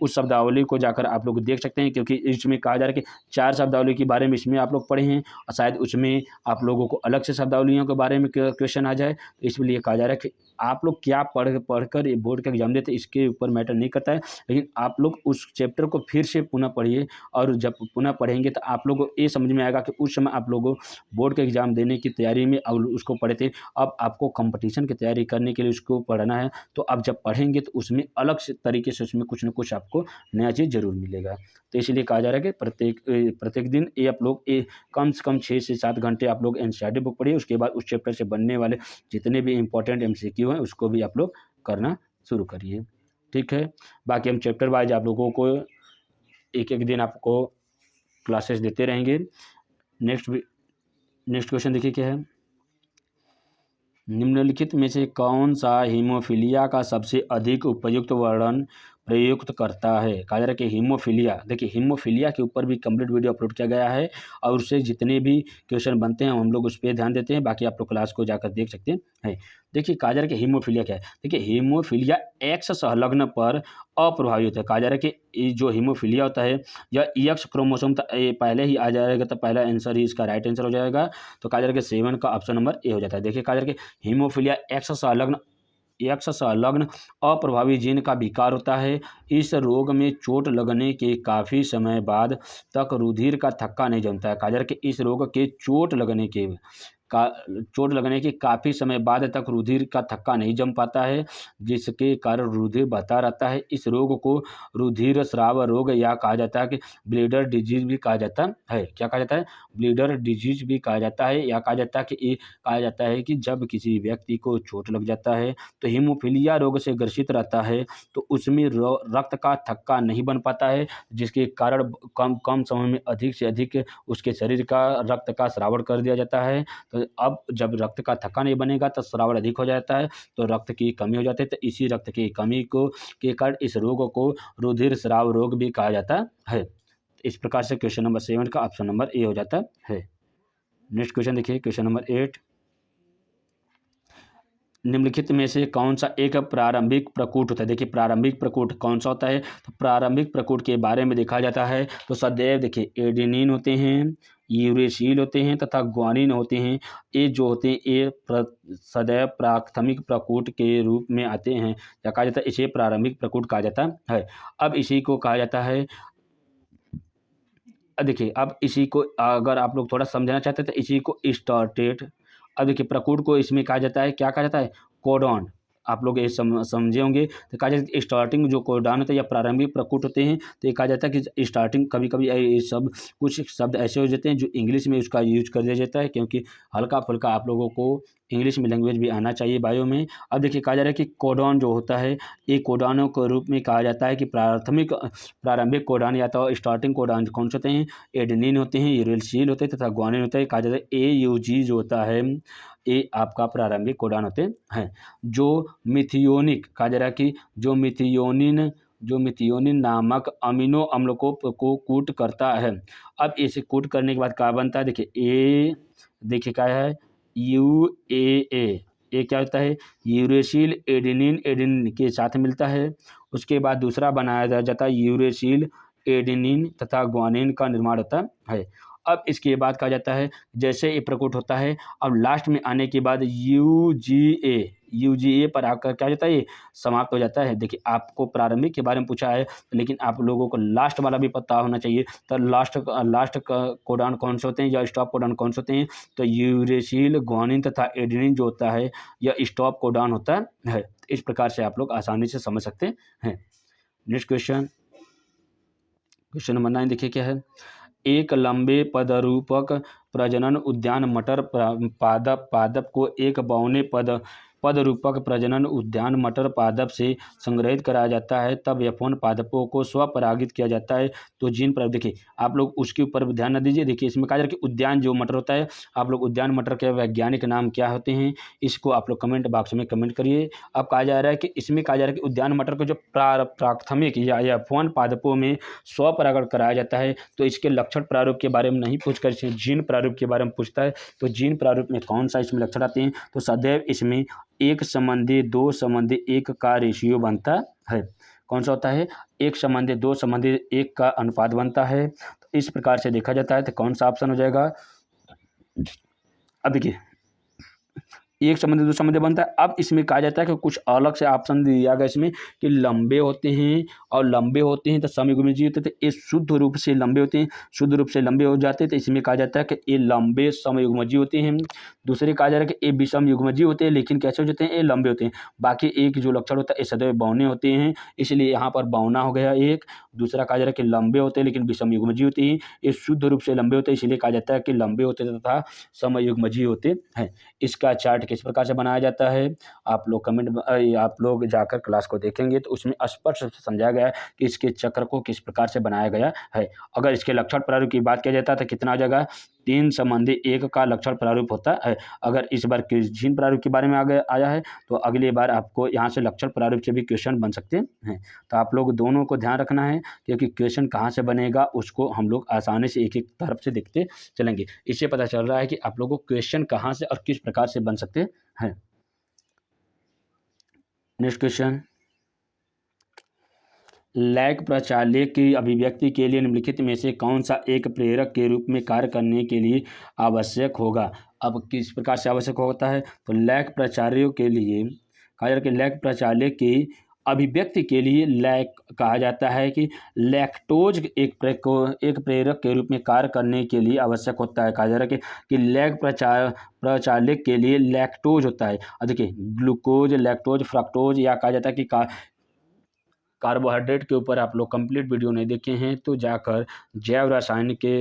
उस शब्दावली को जाकर आप लोग देख सकते हैं, क्योंकि इसमें कहा जा रहा है कि 4 शब्दावली के बारे में इसमें आप लोग पढ़े हैं और शायद उसमें आप लोगों को अलग से शब्दावलियों के बारे में क्वेश्चन आ जाए। तो इसलिए कहा जा रहा है कि आप लोग क्या पढ़कर ये बोर्ड का एग्जाम देते इसके ऊपर मैटर नहीं करता है, लेकिन आप लोग उस चैप्टर को फिर से पुनः पढ़िए और जब पुनः पढ़ेंगे तो आप लोगों को ये समझ में आएगा कि उस समय आप लोगों बोर्ड के एग्ज़ाम देने की तैयारी में और उसको पढ़े थे, अब आपको कंपटीशन की तैयारी करने के लिए उसको पढ़ना है। तो अब जब पढ़ेंगे तो उसमें अलग से तरीके से उसमें कुछ न कुछ आपको नया चीज़ जरूर मिलेगा। तो इसलिए कहा जा रहा है कि प्रत्येक दिन ये आप लोग कम से कम 6 से 7 घंटे आप लोग NCERT बुक पढ़िए। उसके बाद उस चैप्टर से बनने वाले जितने भी इंपॉर्टेंट MCQ हैं उसको भी आप लोग करना शुरू करिए। ठीक है, बाकी हम चैप्टर वाइज आप लोगों को एक दिन आपको क्लासेस देते रहेंगे। नेक्स्ट क्वेश्चन देखिए क्या है। निम्नलिखित में से कौन सा हीमोफीलिया का सबसे अधिक उपयुक्त वर्णन प्रयुक्त करता है। कहा जा रहा है कि हीमोफीलिया, देखिए हीमोफीलिया के ऊपर भी कंप्लीट वीडियो अपलोड किया गया है और उससे जितने भी क्वेश्चन बनते हैं हम लोग उस पर ध्यान देते हैं, बाकी आप लोग क्लास को जाकर देख सकते हैं। देखिए कहा जा रहा है कि हीमोफीलिया क्या है। देखिए हीमोफीलिया एक्स संलग्न पर अप्रभावी होता है। कहा जा रहा है कि ये जो हीमोफीलिया होता है या एक्स क्रोमोसोम ये पहले ही आ जाएगा तो पहला आंसर ही इसका राइट आंसर हो जाएगा। तो कहा जा रहा है कि 7 का ऑप्शन नंबर ए हो जाता है। देखिए कहा जा रहा है कि हीमोफीलिया एक्स संलग्न अप्रभावी जीन का विकार होता है। इस रोग में चोट लगने के काफ़ी समय बाद तक रुधिर का थक्का नहीं जमता है। कहा जा रहा है कि इस रोग के चोट लगने के काफ़ी समय बाद तक रुधिर का थक्का नहीं जम पाता है, जिसके कारण रुधिर बहता रहता है। इस रोग को रुधिर स्राव रोग या कहा जाता है कि ब्लीडर डिजीज भी कहा जाता है। क्या कहा जाता है? ब्लीडर डिजीज भी कहा जाता है, या कहा जाता है कि ये कहा जाता है कि जब किसी व्यक्ति को चोट लग जाता है तो हीमोफीलिया रोग से ग्रसित रहता है तो उसमें रक्त का थक्का नहीं बन पाता है, जिसके कारण कम समय में अधिक से अधिक उसके शरीर का रक्त का स्रावण कर दिया जाता है। तो अब जब रक्त का थक्का नहीं बनेगा तो स्राव अधिक हो जाता है, तो रक्त की कमी हो जाती है। तो इसी रक्त की कमी के कारण इस रोग को रुधिर स्राव रोग भी कहा जाता है। इस प्रकार से क्वेश्चन नंबर 7 का ऑप्शन नंबर ए हो जाता है। नेक्स्ट क्वेश्चन देखिए, क्वेश्चन नंबर 8, निम्नलिखित में से कौन सा एक प्रारंभिक प्रकूट होता है। देखिए प्रारंभिक प्रकूट कौन सा होता है, तो प्रारंभिक प्रकूट के बारे में देखा जाता है तो सदैव देखिए एडेनिन होते हैं, यूरेसिल होते हैं तथा ग्वानिन होते हैं। ये जो होते हैं ये सदैव प्राथमिक प्रकूट के रूप में आते हैं, या कहा जाता है इसे प्रारंभिक प्रकूट कहा जाता है। अब इसी को कहा जाता है, देखिए अब इसी को अगर आप लोग थोड़ा समझना चाहते हैं तो इसी को स्टार्टेट, अब देखिए प्रकूट को इसमें कहा जाता है, क्या कहा जाता है? कोडॉन। आप लोग ये समझे होंगे। तो कहा जाता है स्टार्टिंग जो कोडॉन होता है या प्रारंभिक प्रकूट होते हैं, तो ये कहा जाता है कि स्टार्टिंग, कभी कभी ये सब कुछ शब्द ऐसे हो जाते हैं जो इंग्लिश में उसका यूज कर दिया जाता है, क्योंकि हल्का फुल्का आप लोगों को इंग्लिश में लैंग्वेज भी आना चाहिए बायो में। अब देखिए कहा जा रहा है कि कोडॉन जो होता है ये कोडॉनों के रूप में कहा जाता है कि प्रारंभिक कोडॉन या तो स्टार्टिंग कोडॉन कौन से होते हैं? एडेनिन होते हैं, यूरेसिल होते हैं तथा ग्वानिन होता है। कहा जाता है AUG जो होता है ये आपका प्रारंभिक कोडॉन होते हैं। जो मिथियोनिक कहा जा रहा है कि जो मिथियोनिन नामक अमीनो अम्ल को कूट करता है। अब इसे कूट करने के बाद क्या बनता है? देखिए क्या है? UAA, ये क्या होता है? यूरेसिल एडेनिन के साथ मिलता है। उसके बाद दूसरा बनाया जाता है यूरेसिल एडेनिन तथा ग्वानिन का निर्माण होता है। अब इसके बाद कहा जाता है जैसे ये प्रकट होता है, अब लास्ट में आने के बाद यूजीए पर आकर क्या हो जाता है? ये समाप्त हो जाता है। देखिए आपको प्रारंभिक के बारे में पूछा है, लेकिन आप लोगों को लास्ट वाला भी पता होना चाहिए। तो लास्ट कोडॉन कौन से होते हैं या स्टॉप कोडॉन कौन से होते हैं? तो यूरेसिल, ग्वानिन तथा एडेनिन जो होता है यह स्टॉप कोडॉन होता है। इस प्रकार से आप लोग आसानी से समझ सकते हैं। नेक्स्ट क्वेश्चन नंबर 9 देखिए क्या है। एक लंबे पदरूपक प्रजनन उद्यान मटर पादप को एक बौने पदरूपक प्रजनन उद्यान मटर पादप से संग्रहित कराया जाता है, तब F1 पादपों को स्वपरागित किया जाता है। तो जीन पर देखिए आप लोग उसके ऊपर ध्यान न दीजिए। देखिए इसमें कहा जा रहा है कि उद्यान जो मटर होता है, आप लोग उद्यान मटर के वैज्ञानिक नाम क्या होते हैं इसको आप लोग कमेंट बॉक्स में कमेंट करिए। अब कहा जा रहा है कि इसमें कहा जा रहा है कि उद्यान मटर को जो प्राथमिक या F1 पादपों में स्वपरागण कराया जाता है, तो इसके लक्षण प्रारूप के बारे में नहीं पूछकर इसे जीन प्रारूप के बारे में पूछता है। तो जीन प्रारूप में कौन सा इसमें लक्षण आते हैं? तो सदैव इसमें 1:2:1 का रेशियो बनता है। कौन सा होता है? 1:2:1 का अनुपात बनता है। तो इस प्रकार से देखा जाता है। तो कौन सा ऑप्शन हो जाएगा? अब देखिए 1:2 बनता है। अब इसमें कहा जाता है कि कुछ अलग से ऑप्शन दिया गया इसमें कि लंबे होते हैं, और लंबे होते हैं तो समयुग्मजीय होते थे। ये शुद्ध रूप से लंबे होते हैं, शुद्ध रूप से लंबे हो जाते हैं, तो इसमें कहा जाता है कि ये लंबे समयुग्मजीय होते हैं। दूसरे कहा जा रहा है कि ये विषम युग्मजीय होते हैं, लेकिन कैसे हो जाते हैं? ये लंबे होते हैं। बाकी एक जो लक्षण होता है ये सदैव बौने होते हैं, इसलिए यहाँ पर बौना हो गया एक। दूसरा कहा जा रहा है कि लंबे होते हैं लेकिन विषम युग्मजीय होते हैं, ये शुद्ध रूप से लंबे होते हैं, इसलिए कहा जाता है कि लंबे होते तथा समयुग्मजीय होते हैं। इसका चार्ट किस प्रकार से बनाया जाता है आप लोग जाकर क्लास को देखेंगे तो उसमें स्पष्ट रूप से समझाया गया है कि इसके चक्र को किस प्रकार से बनाया गया है। अगर इसके लक्षण प्रारूप की बात किया जाता है तो कितना हो जाएगा? तीन संबंधी एक का लक्षण प्रारूप होता है। अगर इस बार जीन प्रारूप के बारे में आगे आया है तो अगली बार आपको यहाँ से लक्षण प्रारूप से भी क्वेश्चन बन सकते हैं। तो आप लोग दोनों को ध्यान रखना है, क्योंकि क्वेश्चन कहाँ से बनेगा उसको हम लोग आसानी से एक एक तरफ से देखते चलेंगे। इससे पता चल रहा है कि आप लोगों को क्वेश्चन कहाँ से और किस प्रकार से बन सकते हैं। नेक्स्ट क्वेश्चन, लैग प्रचालक की अभिव्यक्ति के लिए निम्नलिखित में से कौन सा एक प्रेरक के रूप में कार्य करने के लिए आवश्यक होगा। अब किस प्रकार से आवश्यक होता है, तो लैग प्रचालक के लिए लैग प्रचालक की अभिव्यक्ति के लिए लैग कहा जाता है कि लैक्टोज एक प्रेरक के रूप में कार्य करने के लिए आवश्यक होता है। कहा जा रहा है कि लैग प्रचालक के लिए लैक्टोज होता है। देखिए ग्लूकोज, लैक्टोज, फ्रक्टोज, या कहा जाता है कि कार्बोहाइड्रेट के ऊपर आप लोग कंप्लीट वीडियो नहीं देखे हैं तो जाकर जैव रसायन के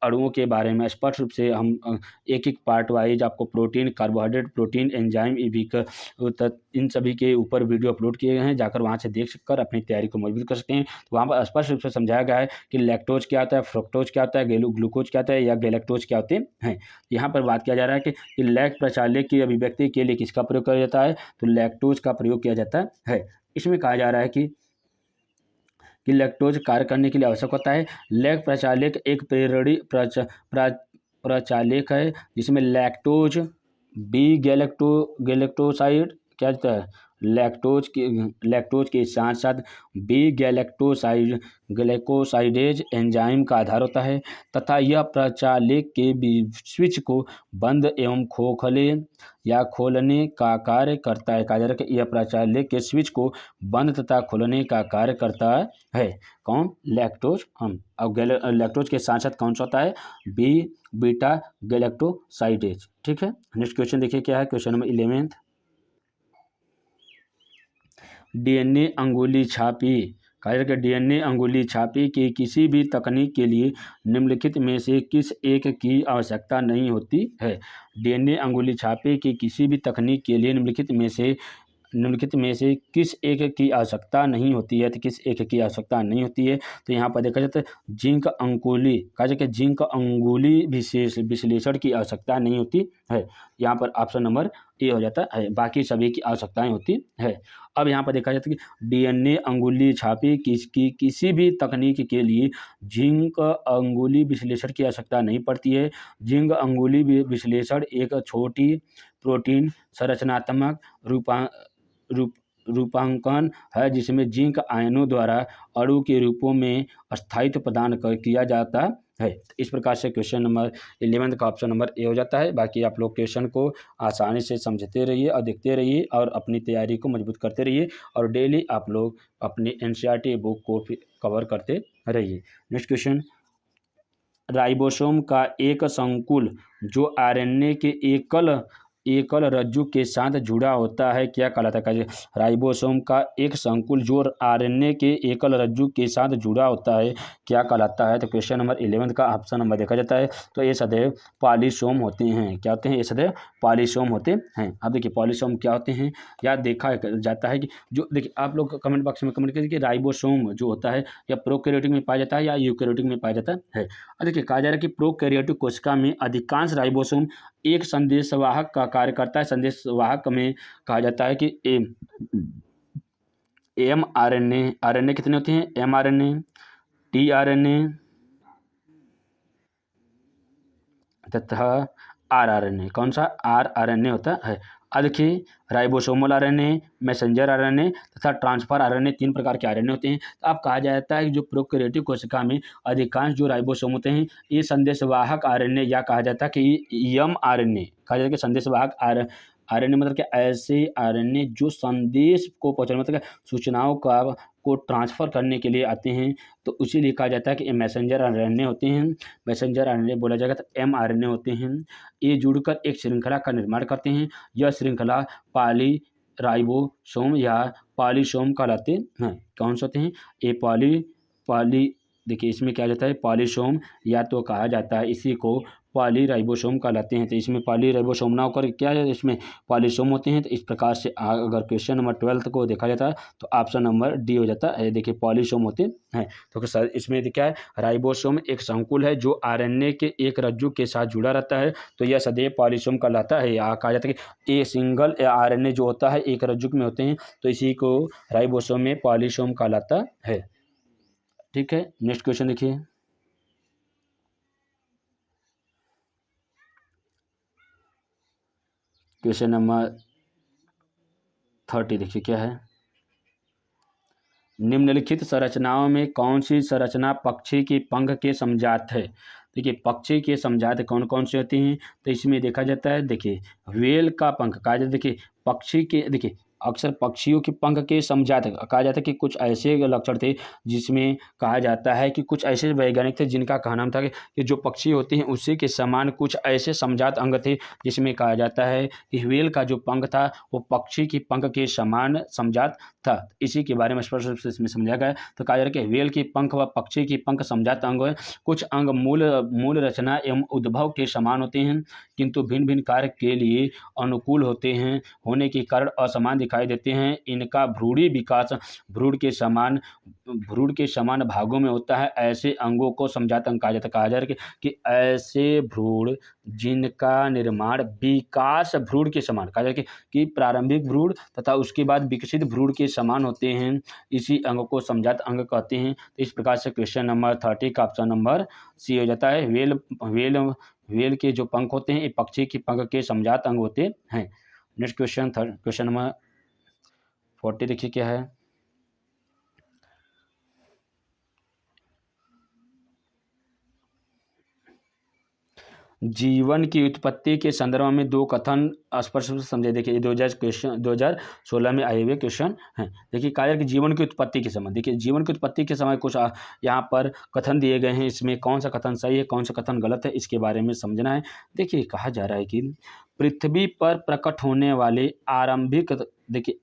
अणुओं के बारे में स्पष्ट रूप से हम एक एक पार्ट वाइज आपको प्रोटीन, कार्बोहाइड्रेट, प्रोटीन, एंजाइम, इन सभी के ऊपर वीडियो अपलोड किए गए हैं। जाकर वहां से देख कर अपनी तैयारी को मजबूत कर सकते हैं। तो वहाँ पर स्पष्ट रूप से समझाया गया है कि लैक्टोज क्या होता है, फ्रक्टोज क्या होता है, ग्लूकोज क्या होता है या गैलेक्टोज क्या होते हैं। यहाँ पर बात किया जा रहा है कि लैग प्रचालक की अभिव्यक्ति के लिए किसका प्रयोग किया जाता है, तो लैक्टोज का प्रयोग किया जाता है। इसमें कहा जा रहा है कि लैक्टोज कार्य करने के लिए आवश्यक होता है। लैग प्रचालक एक प्रेरणी प्रचालक है जिसमें लैक्टोज, बी गैलेक्टोसाइड क्या होता है, लैक्टोज के साथ साथ बी ग्लाइकोसाइडेज एंजाइम का आधार होता है तथा यह प्रचालक के स्विच को बंद एवं खोखले या खोलने का कार्य करता है। कहा जा रहा है कि यह प्रचालक के स्विच को बंद तथा खोलने का कार्य करता है। कौन, लैक्टोज। अब लैक्टोज के साथ साथ कौन सा होता है, बी बीटा गैलेक्टोसाइडेज। ठीक है, नेक्स्ट क्वेश्चन देखिए क्या है, क्वेश्चन नंबर 11। डीएनए अंगुली छापी, कहा कि डीएनए अंगुली छापी की किसी भी तकनीक के लिए निम्नलिखित में से किस एक की आवश्यकता नहीं होती है। डीएनए अंगुली छापी की किसी भी तकनीक के लिए निम्नलिखित में से किस एक की आवश्यकता नहीं होती है, तो किस एक की आवश्यकता नहीं होती है। तो यहाँ पर देखा जाता है जिंक अंगुली, कहा जाए कि जिंक अंगुली विश्लेषण की आवश्यकता नहीं होती है। यहाँ पर ऑप्शन नंबर ए हो जाता है, बाकी सभी की आवश्यकताएं होती है। अब यहाँ पर देखा जाता है कि डीएनए अंगुली छापी किसी भी तकनीक के लिए जिंक अंगुली विश्लेषण की आवश्यकता नहीं पड़ती है। जिंक अंगुली विश्लेषण एक छोटी प्रोटीन संरचनात्मक रूपांकन है जिसमें जिंक आयनों द्वारा अणु के रूपों में स्थायित्व प्रदान किया जाता है। इस प्रकार से क्वेश्चन नंबर 11 का ऑप्शन नंबर ए हो जाता है। बाकी आप लोग क्वेश्चन को आसानी से समझते रहिए और देखते रहिए और अपनी तैयारी को मजबूत करते रहिए और डेली आप लोग अपनी एनसीईआरटी बुक को कवर करते रहिए। नेक्स्ट क्वेश्चन, राइबोसोम का एक संकुल जो आरएनए के एकल रज्जु के साथ जुड़ा होता है क्या कहलाता है। राइबोसोम का एक संकुल जो आरएनए के एकल रज्जु के साथ जुड़ा होता है क्या कहलाता है। तो क्वेश्चन नंबर 11 का ऑप्शन नंबर देखा जाता है तो ये सदैव पॉलीसोम होते हैं। क्या होते हैं, ये सदैव पॉलीसोम होते हैं। अब देखिए पॉलीसोम क्या होते हैं, या देखा जाता है कि जो देखिए आप लोग कमेंट बॉक्स में कमेंट कीजिए कि राइबोसोम जो होता है या प्रोकैरियोटिक में पाया जाता है या यूकैरियोटिक में पाया जाता है। देखिए कहा जा रहा है कि प्रोकैरियोटिक कोशिका में अधिकांश राइबोसोम एक संदेशवाहक का कार्य करता है। संदेशवाहक में कहा जाता है कि आरएनए कितने होते हैं, एमआरएनए, टीआरएनए तथा आरआरएनए। कौन सा, आरआरएनए होता है। देखिए राइबोसोमल आरएनए, मैसेंजर आरएनए तथा ट्रांसफर आरएनए, तीन प्रकार के आरएनए होते हैं। तो अब कहा जाता है कि जो प्रोकैरियोटिक कोशिका में अधिकांश जो राइबोसोम होते हैं ये संदेशवाहक आरएनए या कहा जाता है कि एमआरएनए, कहा जाता है कि संदेशवाहक आरएनए मतलब कि ऐसे आरएनए जो संदेश को पहुंचाने मतलब सूचनाओं को ट्रांसफ़र करने के लिए आते हैं। तो इसीलिए कहा जाता है कि मैसेंजर आरएनए होते हैं। मैसेंजर आरएनए बोला जाएगा तो एमआरएनए होते हैं। ये जुड़कर एक श्रृंखला का निर्माण करते हैं। यह श्रृंखला पॉलीराइबोसोम या पॉलीसोम कहलाते हैं। कौन से होते हैं, ये देखिए इसमें क्या जाता है पॉलीसोम या तो कहा जाता है, इसी को पॉलीराइबोसोम कहलाते हैं। तो इसमें पॉलीराइबोसोम ना होकर क्या है, इसमें पॉलीसोम होते हैं। तो इस प्रकार से अगर क्वेश्चन नंबर 12 को देखा जाता है तो ऑप्शन नंबर डी हो जाता है। देखिए पॉलीसोम होते हैं। तो सर इसमें क्या है, राइबोसोम एक संकुल है जो आरएनए के एक रज्जु के साथ जुड़ा रहता है, तो यह सदैव पॉलीसोम कहलाता है। या कहा जाता है कि ये सिंगल आरएनए जो होता है एक रज्जु में होते हैं, तो इसी को राइबोसोम में पॉलीसोम कहलाता है। ठीक है, नेक्स्ट क्वेश्चन देखिए। क्वेश्चन नंबर 30 देखिए क्या है, निम्नलिखित संरचनाओं में कौन सी संरचना पक्षी की पंख के समजात है। देखिए पक्षी के समजात कौन कौन से होती हैं, तो इसमें देखा जाता है, देखिए व्हेल का पंख कहा जाता है। देखिए पक्षी के, देखिए अक्सर पक्षियों के पंख के समजात कहा जाता है कि कुछ ऐसे लक्षण थे जिसमें कहा जाता है कि कुछ ऐसे वैज्ञानिक थे जिनका कहना था कि जो पक्षी होते हैं उसी के समान कुछ ऐसे समजात अंग थे, जिसमें कहा जाता है कि व्हेल का जो पंख था वो पक्षी की पंख के समान समजात था। इसी के बारे में स्पष्ट रूप से इसमें समझा गया है। तो कहा जा रहा है कि व्हेल की पंख व पक्षी की पंख समजात अंग है। कुछ अंग मूल रचना एवं उद्भव के समान होते हैं, किंतु भिन्न भिन्न कार्य के लिए अनुकूल होते हैं, होने के कारण असमान दिखाई देते हैं। इनका भ्रूणी विकास भ्रूण के समान भागों में होता है। ऐसे अंगों को समजात अंग कहा जाता है। कहा जा रहा है कि ऐसे भ्रूण जिनका निर्माण विकास भ्रूण के समान, कहा जा रहा है कि प्रारंभिक भ्रूण तथा उसके बाद विकसित भ्रूण के समान होते हैं, इसी अंग को समजात अंग कहते हैं। तो इस प्रकार से क्वेश्चन नंबर 30 का ऑप्शन नंबर सी हो जाता है। व्हेल के जो पंख होते हैं ये पक्षी की पंख के समजात अंग होते हैं। नेक्स्ट क्वेश्चन नंबर 40 देखिए क्या है, जीवन की उत्पत्ति के संदर्भ में दो कथन स्पष्ट रूप से समझे। देखिए 2016 में आए हुए क्वेश्चन हैं। देखिए कहा कि जीवन की उत्पत्ति के समय, देखिए जीवन की उत्पत्ति के समय कुछ यहाँ पर कथन दिए गए हैं, इसमें कौन सा कथन सही है कौन सा कथन गलत है इसके बारे में समझना है। देखिए कहा जा रहा है कि पृथ्वी पर प्रकट होने वाले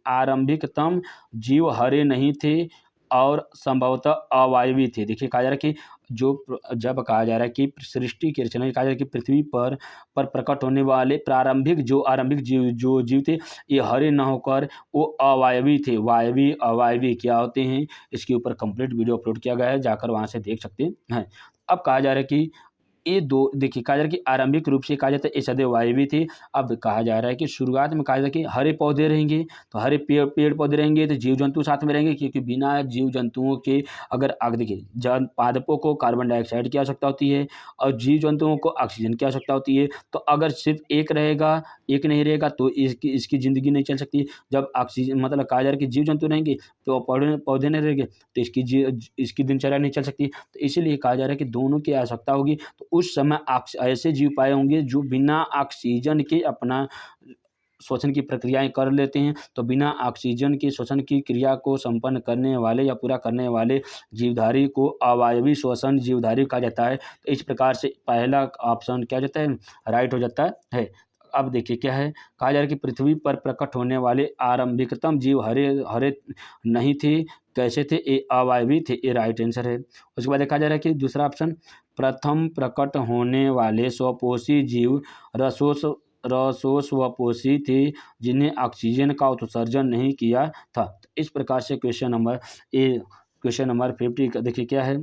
आरंभिकतम जीव हरे नहीं थे और संभवतः अवायवी थे। देखिए कहा जा रहा है कि जब कहा जा रहा है कि सृष्टि की रचना, कहा जा रहा है कि पृथ्वी पर प्रकट होने वाले आरंभिक जीव थे, ये हरे न होकर वो अवायवी थे। वायवी अवायवी क्या होते हैं, इसके ऊपर कंप्लीट वीडियो अपलोड किया गया है, जाकर वहाँ से देख सकते हैं। अब कहा जा रहा है कि ये दो, देखिए कहा जा रहा है कि आरंभिक रूप से कहा जाता है ये सदैव वायवी थी। अब कहा जा रहा है कि शुरुआत में कहा जाता है कि हरे पौधे रहेंगे, तो हरे पेड़ पौधे रहेंगे तो जीव जंतु साथ में रहेंगे, क्योंकि बिना जीव जंतुओं के अगर आग, देखिए पादपों को कार्बन डाइऑक्साइड की आवश्यकता होती है और जीव जंतुओं को ऑक्सीजन की आवश्यकता होती है। तो अगर सिर्फ एक रहेगा, एक नहीं रहेगा तो इसकी ज़िंदगी नहीं चल सकती। जब ऑक्सीजन, मतलब कहा जा रहा है कि जीव जंतु रहेंगे तो पौधे नहीं रहेंगे तो इसकी दिनचर्या नहीं चल सकती। तो इसीलिए कहा जा रहा है कि दोनों की आवश्यकता होगी। तो उस समय ऐसे जीव पाए होंगे जो बिना ऑक्सीजन के अपना श्वसन की प्रक्रियाएं कर लेते हैं। तो बिना ऑक्सीजन के श्वसन की क्रिया को संपन्न करने वाले या पूरा करने वाले जीवधारी को अवायवी श्वसन जीवधारी कहा जाता है। तो इस प्रकार से पहला ऑप्शन क्या जाता है, राइट हो जाता है। अब देखिए क्या है, कहा जा रहा है कि पृथ्वी पर प्रकट होने वाले आरंभिकतम जीव हरे नहीं थे, कैसे थे, ये अवायवी थे, ये राइट आंसर है। उसके बाद देखा जा रहा है कि दूसरा ऑप्शन, प्रथम प्रकट होने वाले स्वपोषी जीव रसोस्वपोषी थे जिन्हें ऑक्सीजन का उत्सर्जन नहीं किया था। तो इस प्रकार से क्वेश्चन नंबर 50 का देखिए क्या है,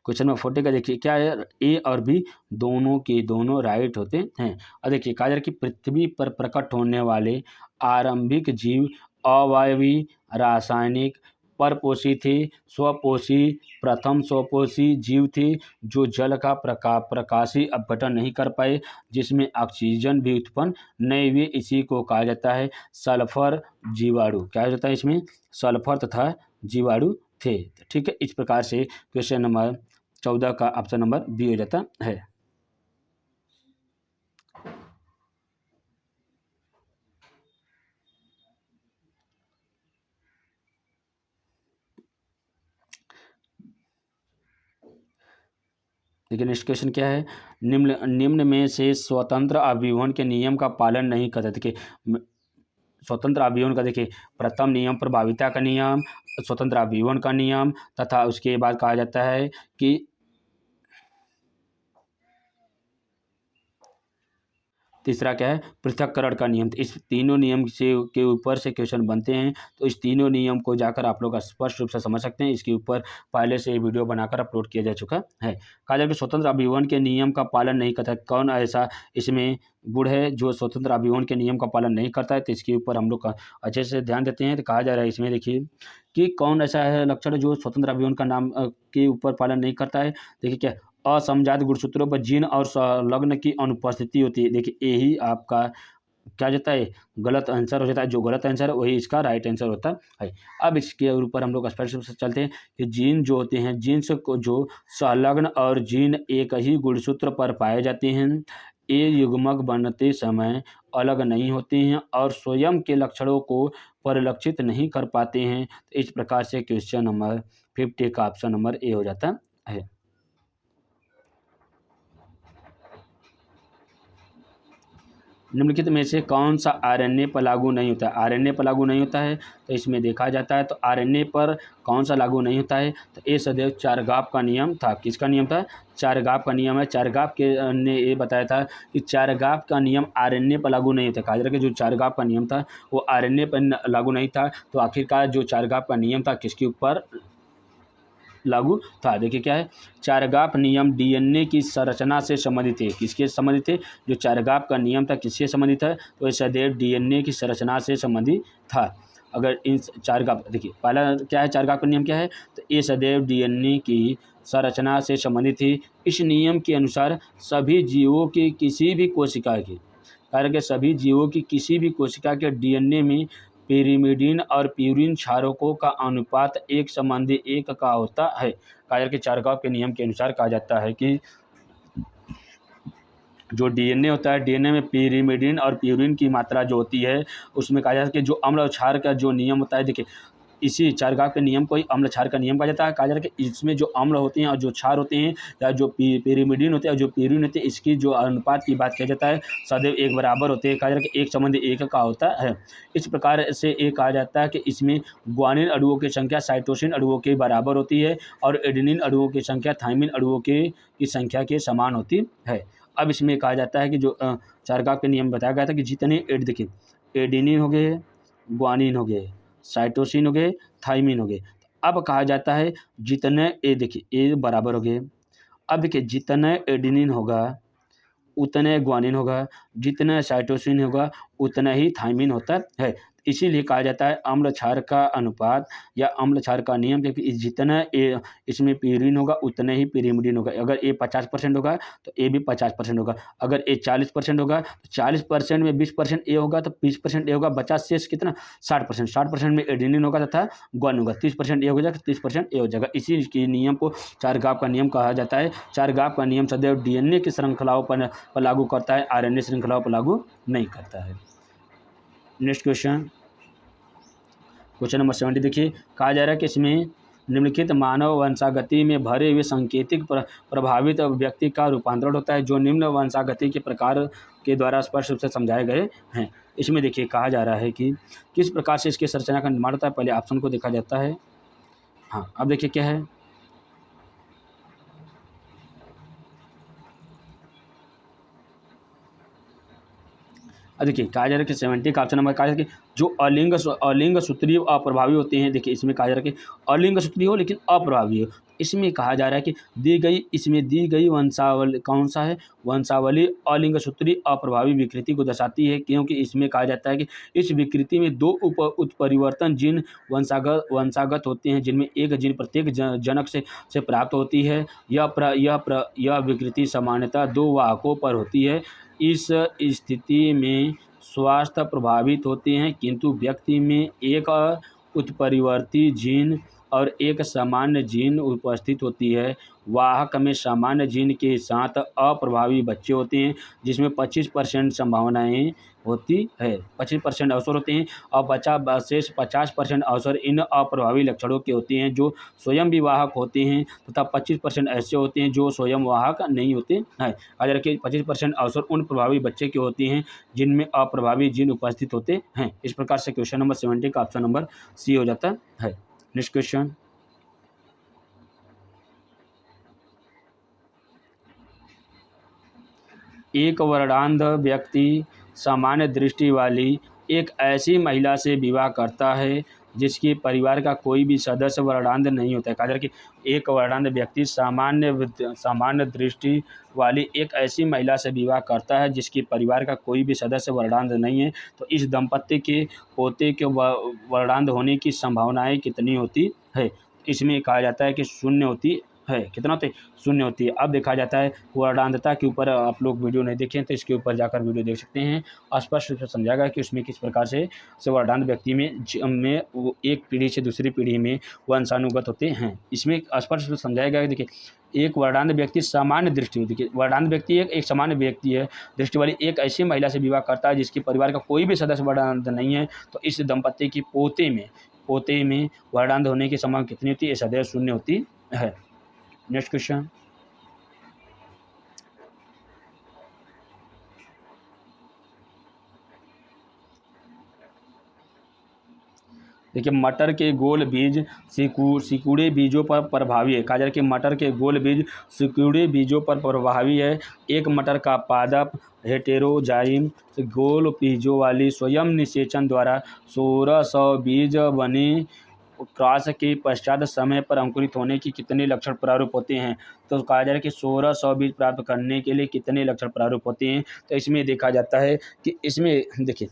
क्वेश्चन नंबर 40 का देखिए क्या है, ए और बी दोनों के दोनों राइट होते हैं। और देखिए कहा जा रहा है कि पृथ्वी पर प्रकट होने वाले आरंभिक जीव अवायवी, रासायनिक, परपोषी थे। स्वपोषी प्रथम स्वपोषी जीव थे जो जल का प्रकाशीय अपघटन नहीं कर पाए, जिसमें ऑक्सीजन भी उत्पन्न नहीं हुए। इसी को कहा जाता है सल्फर जीवाणु। क्या हो जाता है इसमें, सल्फर तथा जीवाणु थे। ठीक है, इस प्रकार से क्वेश्चन नंबर 14 का ऑप्शन नंबर बी हो जाता है। देखिए नेक्स्ट क्वेश्चन क्या है, निम्न में से स्वतंत्र अभिवहन के नियम का पालन नहीं करते। देखिए स्वतंत्र अभिवन का देखिए प्रथम नियम प्रभाविता का नियम, स्वतंत्र अभिवन का नियम, तथा उसके बाद कहा जाता है कि तीसरा क्या है, पृथक्करण का नियम। तो इस तीनों नियम से के ऊपर से क्वेश्चन बनते हैं। तो इस तीनों नियम को जाकर आप लोग स्पष्ट रूप से समझ सकते हैं। इसके ऊपर पहले से वीडियो बनाकर अपलोड किया जा चुका है। कहा जाए कि स्वतंत्र अभिवन के नियम का पालन नहीं करता, कौन ऐसा इसमें गुण है जो स्वतंत्र अभिवन के नियम का पालन नहीं करता है, तो इसके ऊपर हम लोग अच्छे से ध्यान देते हैं। तो कहा जा रहा है इसमें देखिए कि कौन ऐसा है लक्षण जो स्वतंत्र अभिवन का नाम के ऊपर पालन नहीं करता है। देखिए क्या, असमजात गुणसूत्रों पर जीन और संलग्न की अनुपस्थिति होती है। देखिए यही आपका क्या जाता है, गलत आंसर हो जाता है। जो गलत आंसर है वही इसका राइट आंसर होता है। अब इसके ऊपर हम लोग स्पष्ट रूप से चलते हैं कि जीन जो होते हैं, जीन्स को जो संलग्न और जीन एक ही गुणसूत्र पर पाए जाते हैं, ये युग्मक बनते समय अलग नहीं होते हैं और स्वयं के लक्षणों को परिलक्षित नहीं कर पाते हैं। तो इस प्रकार से क्वेश्चन नंबर 50 का ऑप्शन नंबर ए हो जाता है। निम्नलिखित में से कौन सा आरएनए पर लागू नहीं होता है। आरएनए पर लागू नहीं होता है तो इसमें देखा जाता है, तो आरएनए पर कौन सा लागू नहीं होता है, तो ये सदैव चारगाप का नियम था। किसका नियम था, चारगाप का नियम है। चारगाप के ने ये बताया था कि चारगाप का नियम आरएनए पर लागू नहीं होता। कहा जा रहा है कि जो चारगाप का नियम था वो आरएनए पर लागू नहीं था। तो आखिरकार जो चारगाप का नियम था किसके ऊपर लागू था। देखिए क्या है, चारगाप नियम डीएनए की संरचना से संबंधित है। किसके संबंधित है, जो चारगाप का नियम था किससे संबंधित है, तो ये सदैव डीएनए की संरचना से संबंधित था। अगर इन चारगाप, देखिए पहला क्या है, चारगाप का नियम क्या है, तो ये सदैव डीएनए की संरचना से संबंधित है। इस नियम के अनुसार सभी जीवों की किसी भी कोशिका की, कारण के सभी जीवों की किसी भी कोशिका के डीएनए में पिरिमिडीन और प्यूरिन क्षारकों का अनुपात एक संबंधी एक का होता है। कायर के चारगाव के नियम के अनुसार कहा जाता है कि जो डीएनए होता है, डीएनए में पिरिमिडीन और प्यूरिन की मात्रा जो होती है उसमें कहा जाता है कि जो अम्ल और क्षार का जो नियम होता है, देखिए इसी चारगाव के नियम को ही अम्ल क्षार का नियम कहा जाता है। कहा जाता है कि इसमें जो अम्ल होते हैं और जो क्षार होते हैं या जो पिरिमिडीन होते हैं और जो प्यूरिन होते हैं, इसकी जो अनुपात की बात किया जाता है सदैव एक बराबर होते हैं। कहा जाता है कि एक संबंधी एक का होता है। इस प्रकार से एक कहा जाता है कि इसमें ग्वानिन अणुओं की संख्या साइटोसिन अणुओं के बराबर होती है और एडेनिन अणुओं की संख्या थाइमिन अणुओं की संख्या के समान होती है। अब इसमें कहा जाता है कि जो चारगाव के नियम बताया गया था कि जितने देखिए एडेनिन हो गए, ग्वानिन हो गए, साइटोसिन हो गए, थाइमिन हो गए। अब कहा जाता है जितने ए, देखिए ए बराबर हो गए। अब देखिए जितने एडेनिन होगा उतने ग्वानिन होगा, जितना साइटोसिन होगा उतना ही थाइमिन होता है। इसीलिए कहा जाता है अम्ल क्षार का अनुपात या अम्ल क्षार का नियम, क्योंकि जितना इसमें प्यूरिन होगा उतना ही पिरिमिडिन होगा। अगर ए 50% होगा तो ए भी 50% होगा। अगर ए 40% होगा तो 40% में 20% ए होगा तो 20% ए होगा। बचा शेष कितना, 60%। 60% में एडेनिन होगा तथा ग्वानिन होगा। 30% ए हो जाएगा, 30% ए हो जाएगा। इसी के नियम को चारगाव का नियम कहा जाता है। चारगाव का नियम सदैव डीएनए की श्रृंखलाओं पर लागू करता है, आरएनए श्रृंखलाओं पर लागू नहीं करता है। नेक्स्ट क्वेश्चन नंबर 70 देखिए, कहा जा रहा है कि इसमें निम्नलिखित मानव वंशागति में भरे हुए सांकेतिक प्रभावित व्यक्ति का रूपांतरण होता है, जो निम्न वंशागति के प्रकार के द्वारा स्पष्ट रूप से समझाए गए हैं। इसमें देखिए कहा जा रहा है कि किस प्रकार से इसकी संरचना का निर्माण होता है। पहले ऑप्शन को देखा जाता है। हाँ, अब देखिए क्या है, देखिए कहा जा रहा है कि 70 का ऑप्शन नंबर कहा जा रहा है कि जो अलिंग सूत्रीय अप्रभावी होते हैं। देखिए इसमें कहा जा रहा है कि अलिंग सूत्रीय हो लेकिन अप्रभावी हो। इसमें कहा जा रहा है कि दी गई वंशावली कौन सा है, वंशावली अलिंग सूत्रीय अप्रभावी विकृति को दर्शाती है, क्योंकि इसमें कहा जाता है कि इस विकृति में दो उत्परिवर्तन जीन वंशागत होते हैं, जिनमें एक जीन प्रत्येक जनक से प्राप्त होती है। यह विकृति सामान्यतः दो वाहकों पर होती है। इस स्थिति में स्वास्थ्य प्रभावित होते हैं, किंतु व्यक्ति में एक उत्परिवर्ती जीन और एक सामान्य जीन उपस्थित होती है। वाहक में सामान्य जीन के साथ अप्रभावी बच्चे होते हैं, जिसमें 25% संभावनाएं होती है, 25% अवसर होते हैं, और बचा शेष 50% अवसर इन अप्रभावी लक्षणों के होते हैं जो स्वयं भी वाहक होते हैं, तथा 25% ऐसे होते हैं जो स्वयं वाहक नहीं होते हैं। अगर कि 25% अवसर उन प्रभावी बच्चे के होते हैं जिनमें अप्रभावी जीन उपस्थित होते हैं। इस प्रकार से क्वेश्चन नंबर 70 का ऑप्शन नंबर सी हो जाता है। नेक्स्ट क्वेश्चन, एक वर्णांध व्यक्ति सामान्य दृष्टि वाली एक ऐसी महिला से विवाह करता है जिसके परिवार का कोई भी सदस्य वर्णांध नहीं होता है। कहा जा रहा है कि एक वर्णांध व्यक्ति सामान्य दृष्टि वाली एक ऐसी महिला से विवाह करता है जिसके परिवार का कोई भी सदस्य वर्णांध नहीं है, तो इस दंपत्ति के पोते के वर्णांध होने की संभावनाएं कितनी होती है। इसमें कहा जाता है कि शून्य होती है। कितना होती है? शून्य होती है। अब देखा जाता है वर्णांधता के ऊपर, आप लोग वीडियो नहीं देखें तो इसके ऊपर जाकर वीडियो देख सकते हैं। स्पष्ट रूप से समझाएगा कि उसमें किस प्रकार से वर्णांध व्यक्ति में वो एक पीढ़ी से दूसरी पीढ़ी में वंशानुगत होते हैं। इसमें स्पष्ट रूप से समझाएगा। देखिए, एक वर्णांध व्यक्ति सामान्य दृष्टि, देखिए वर्णांध व्यक्ति एक सामान्य व्यक्ति है, दृष्टि वाली एक ऐसी महिला से विवाह करता है जिसके परिवार का कोई भी सदस्य वर्णांध नहीं है, तो इस दंपत्ति की पोते में वर्णांध होने की संभावना कितनी होती है? सदैव शून्य होती है। नेक्स्ट क्वेश्चन, देखिए मटर के गोल बीज सिकुड़े बीजों पर प्रभावी है। कहा जा रहा है कि मटर के गोल बीज सिकुड़े बीजों पर प्रभावी है। एक मटर का पादप हेटेरोजाइम गोल बीजों वाली स्वयं निषेचन द्वारा 1600 बीज बने क्रॉस के पश्चात समय पर अंकुरित होने की कितने लक्षण प्रारूप होते हैं। तो कहा जा रहा है कि 1600 बीज प्राप्त करने के लिए कितने लक्षण प्रारूप होते हैं। तो इसमें देखा जाता है कि इसमें देखिए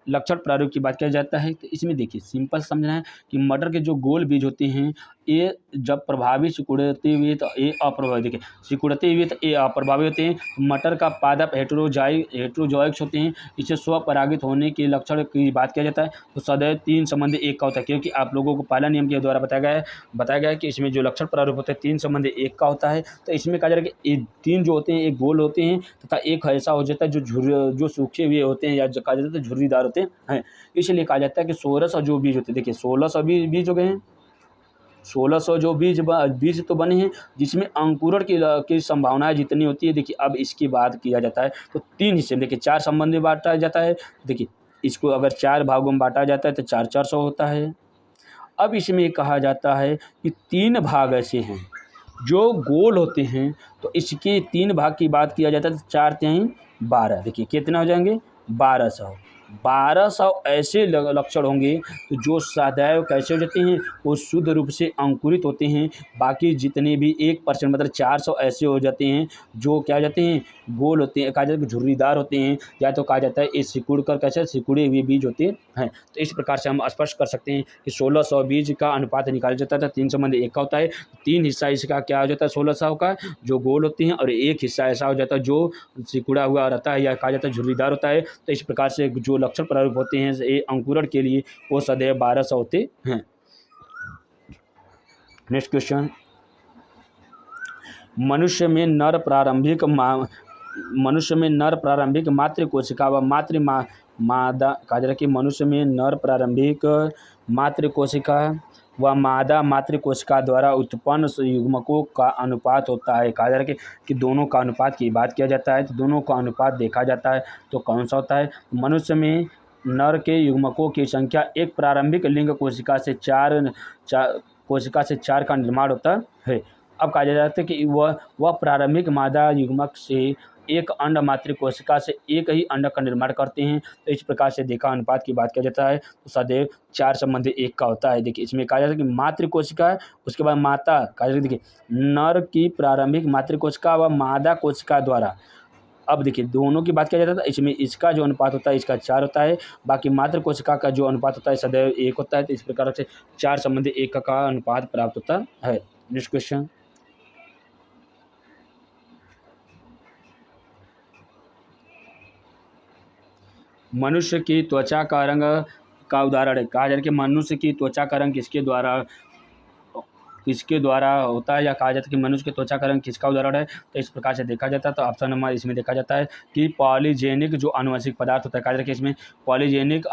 लक्षण प्रारूप की बात किया जाता है, तो इसमें देखिए सिंपल समझना है कि मटर के जो गोल बीज होते हैं ये जब प्रभावी सिकुड़ते हुए तो ये अप्रभावी, देखिए सिकुड़ते हुए तो ये अप्रभावी होते हैं। मटर का पादप हेटेरोजॉइक्स होते हैं। इसे स्वपरागित होने के लक्षण की बात किया जाता है तो सदैव 3 संबंधी 1 का होता है, क्योंकि आप लोगों को पहला नियम के द्वारा बताया गया है कि इसमें जो लक्षण प्रारूप होता है 3 संबंधी 1 का होता है। तो इसमें कहा जा रहा है कि 3 जो होते हैं एक गोल होते हैं तथा एक ऐसा हो जाता है जो सूखे हुए होते हैं या जो कहा जाता है झुर्रीदार होते हैं। इसलिए कहा जाता है कि 1600 जो बीज होते हैं, देखिए 1600 बीज हो गए हैं। 1600 जो बीज तो बने हैं जिसमें अंकुरण की संभावनाएं जितनी होती है। देखिए अब इसकी बात किया जाता है तो 3 हिस्से में, देखिए 4 संबंध में बांटा जाता है। देखिए इसको अगर 4 भागों में बांटा जाता है तो 4-400 होता है। अब इसमें कहा जाता है कि 3 भाग ऐसे हैं जो गोल होते हैं, तो इसके 3 भाग की बात किया जाता है तो 4×3 12। देखिए कितना हो जाएंगे? 1200 ऐसे लक्षण होंगे जो सदैव कैसे हो जाते हैं? वो शुद्ध रूप से अंकुरित होते हैं। बाकी जितने भी 1% मतलब 400 ऐसे हो जाते हैं जो क्या हो जाते हैं? गोल होते हैं, कहा जाता है कि झुर्रीदार होते हैं, या तो कहा जाता है ये सिकुड़ कर कैसे सिकुड़े हुए बीज होते हैं। तो इस प्रकार से हम स्पष्ट कर सकते हैं कि 1600 बीज का अनुपात निकाला जाता था 3 संबंधी 1 का होता है। 3 हिस्सा इसका क्या हो जाता है 1600 का जो गोल होते हैं, और 1 हिस्सा ऐसा हो जाता है जो सिकुड़ा हुआ रहता है या कहा जाता है झुर्रीदार होता है। तो इस प्रकार से जो लक्षण प्रारूप होते हैं ये अंकुरण के लिए वो सदैव 1200 होते हैं। नेक्स्ट क्वेश्चन, मनुष्य में नर प्रारंभिक मातृ कोशिका व मादा, कहा जा रहा है कि मनुष्य में नर प्रारंभिक मातृ कोशिका व मादा मातृ कोशिका द्वारा उत्पन्न युग्मकों का अनुपात होता है। कहा जा रहा है कि दोनों का अनुपात की बात किया जाता है तो दोनों का अनुपात देखा जाता है तो कौन सा होता है? मनुष्य में नर के युग्मकों की संख्या एक प्रारंभिक लिंग कोशिका से 4 का निर्माण होता है। अब कहा जाता है कि वह प्रारंभिक मादा युग्मक से एक अंड मातृ कोशिका से एक ही अंड का निर्माण करते हैं। तो इस प्रकार से देखा अनुपात की बात किया जाता है तो सदैव 4 संबंधी 1 का होता है। देखिए इसमें कहा जाता है कि मातृ कोशिका है, उसके बाद माता, कहा जाता है देखिए नर की प्रारंभिक मातृ कोशिका व मादा कोशिका द्वारा। अब देखिए दोनों की बात किया जाता है, इसमें इसका जो अनुपात होता है इसका 4 होता है, बाकी मातृ कोशिका का जो अनुपात होता है सदैव 1 होता है। तो इस प्रकार से 4 संबंधी 1 का अनुपात प्राप्त होता है। नेक्स्ट क्वेश्चन, मनुष्य की त्वचा का रंग का उदाहरण है। कहा जा रहा है कि मनुष्य की त्वचा का रंग किसके द्वारा किसके द्वारा होता है, या कहा जाता है कि मनुष्य की त्वचा का रंग किसका उदाहरण है। तो इस प्रकार से देखा जाता है। तो ऑप्शन नंबर इसमें देखा जाता है कि पॉलीजेनिक जो आनुवंशिक पदार्थ होता है, कहा जाता है कि इसमें पॉलीजेनिक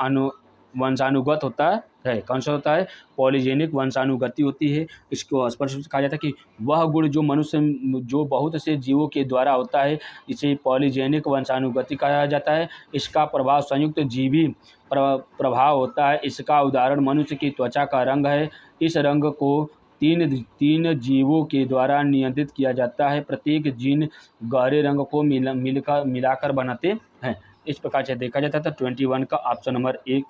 वंशानुगत होता है। कौन सा होता है? पॉलीजेनिक वंशानुगति होती है। इसको स्पष्ट रूप से कहा जाता है कि वह गुण जो मनुष्य जो बहुत से जीवों के द्वारा होता है, इसे पॉलीजेनिक वंशानुगति कहा जाता है। इसका प्रभाव संयुक्त जीवी प्रभाव होता है। इसका उदाहरण मनुष्य की त्वचा का रंग है। इस रंग को तीन जीवों के द्वारा नियंत्रित किया जाता है। प्रत्येक जीन गहरे रंग को मिलाकर बनाते हैं। इस प्रकार से देखा जाता है। तो 21 का ऑप्शन नंबर डी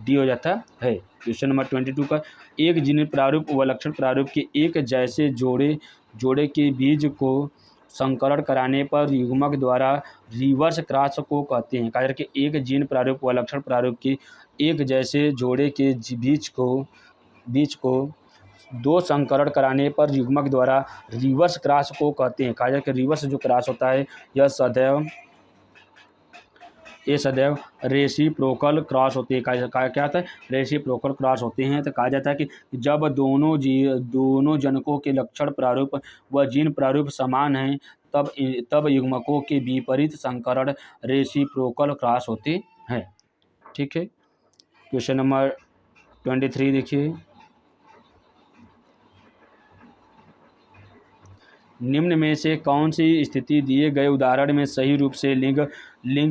हो जाता है। क्वेश्चन नंबर 22 का एक जीन प्रारूप व लक्षण प्रारूप के एक जैसे जोड़े के बीज को संकरण कराने पर युग्मक द्वारा रिवर्स क्रॉस को कहते हैं। कहा कि एक जीन प्रारूप व लक्षण प्रारूप के एक जैसे जोड़े के बीच को दो संकरण कराने पर युग्मक द्वारा रिवर्स क्रॉस को कहते हैं। कहा जाए कि रिवर्स जो क्रॉस होता है ये सदैव रेसिप्रोकल क्रॉस होते हैं। क्या होता है? रेसिप्रोकल क्रॉस होते हैं। तो कहा जाता है कि जब दोनों जनकों के लक्षण प्रारूप व जीन प्रारूप समान हैं, तब युग्मकों के विपरीत संकरण रेसिप्रोकल क्रॉस होते हैं। ठीक है। क्वेश्चन नंबर 23 देखिए। निम्न में से कौन सी स्थिति दिए गए उदाहरण में सही रूप से लिंग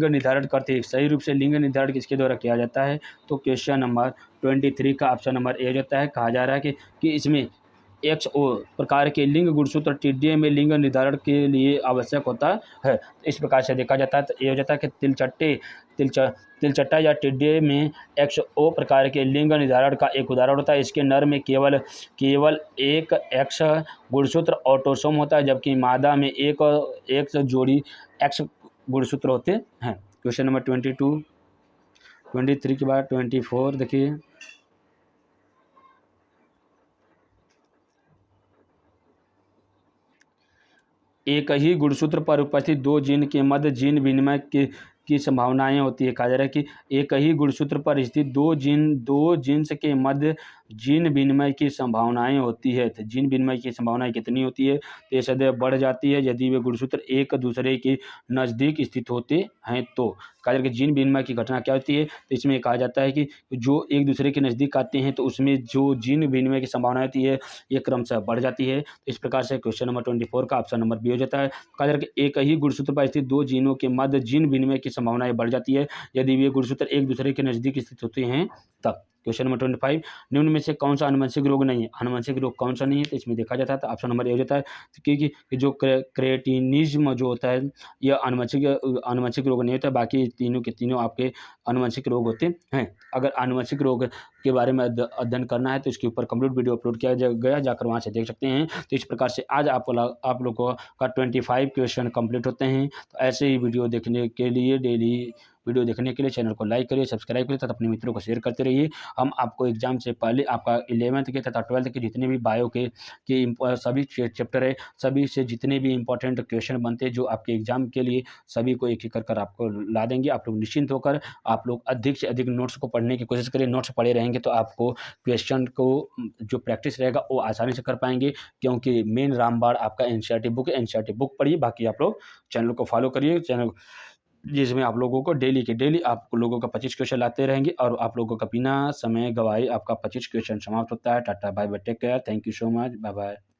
निर्धारण करती है? सही रूप से लिंग निर्धारण किसके द्वारा किया जाता है? तो क्वेश्चन नंबर 23 का ऑप्शन नंबर ए होता है। कहा जा रहा है कि इसमें XO प्रकार के लिंग गुणसूत्र टिड्डे में लिंग निर्धारण के लिए आवश्यक होता है। इस प्रकार से देखा जाता है। तो ये हो जाता है कि तिलचट्टा या टिड्डे में XO प्रकार के लिंग निर्धारण का एक उदाहरण होता है। इसके नर में केवल एक X गुणसूत्र ऑटोसोम होता है, जबकि मादा में एक जोड़ी X गुणसूत्र होते हैं। क्वेश्चन नंबर 23 के बाद 24 देखिए। एक ही गुणसूत्र पर उपस्थित दो जीन के मध्य जीन विनिमय की संभावनाएं होती है। कहा जा रहा है कि एक ही गुणसूत्र पर स्थित दो जीन्स के मध्य जीन विनिमय की संभावनाएं होती है। तो जीन विनिमय की संभावनाएं कितनी होती है? तो ये सदैव बढ़ जाती है यदि वे गुणसूत्र एक दूसरे के नज़दीक स्थित होते हैं। तो कहा जा रहा है कि जीन विनिमय की घटना क्या होती है? तो इसमें कहा जाता है कि जो एक दूसरे के नज़दीक आते हैं तो उसमें जो जीन विनिमय की संभावना होती है ये क्रमशः बढ़ जाती है। इस प्रकार से क्वेश्चन नंबर 24 का ऑप्शन नंबर बी हो जाता है। कहा जा रहा है कि एक ही गुणसूत्र पर स्थित दो जीनों के मध्य जीन विनिमय की संभावनाएं बढ़ जाती है यदि वे गुणसूत्र एक दूसरे के नज़दीक स्थित होते हैं तब। क्वेश्चन नंबर 25 निम्न में से कौन सा आनुवंशिक रोग नहीं है? आनुवंशिक रोग कौन सा नहीं है? तो इसमें देखा जाता है। तो ऑप्शन नंबर ए हो जाता है कि जो क्रेटिनिज्म जो होता है यह आनुवंशिक रोग नहीं होता। बाकी तीनों के तीनों आपके आनुवंशिक रोग होते हैं। अगर आनुवंशिक रोग के बारे में अध्ययन करना है तो इसके ऊपर कंप्लीट वीडियो अपलोड किया गया, जाकर वहाँ से देख सकते हैं। तो इस प्रकार से आज आप लोगों का 25 क्वेश्चन कंप्लीट होते हैं। तो ऐसे ही वीडियो देखने के लिए डेली वीडियो देखने के लिए चैनल को लाइक करिए, सब्सक्राइब करिए तथा अपने मित्रों को शेयर करते रहिए। हम आपको एग्जाम से पहले आपका 11th के तथा 12th के जितने भी बायो के सभी चैप्टर है, सभी से जितने भी इंपॉर्टेंट क्वेश्चन बनते हैं जो आपके एग्जाम के लिए, सभी को एक एक कर आपको ला देंगे। आप लोग निश्चिंत होकर आप लोग अधिक से अधिक नोट्स को पढ़ने की कोशिश करिए। नोट्स पढ़े रहेंगे तो आपको क्वेश्चन को जो प्रैक्टिस रहेगा वो आसानी से कर पाएंगे, क्योंकि मेन रामबाण आपका NCERT बुक है। NCERT बुक पढ़िए। बाकी आप लोग चैनल को फॉलो करिए, चैनल जिसमें आप लोगों को डेली आप लोगों का 25 क्वेश्चन लाते रहेंगे और आप लोगों का बिना समय गवाए आपका 25 क्वेश्चन समाप्त होता है। टाटा bye bye, take care, thank you so much, bye bye.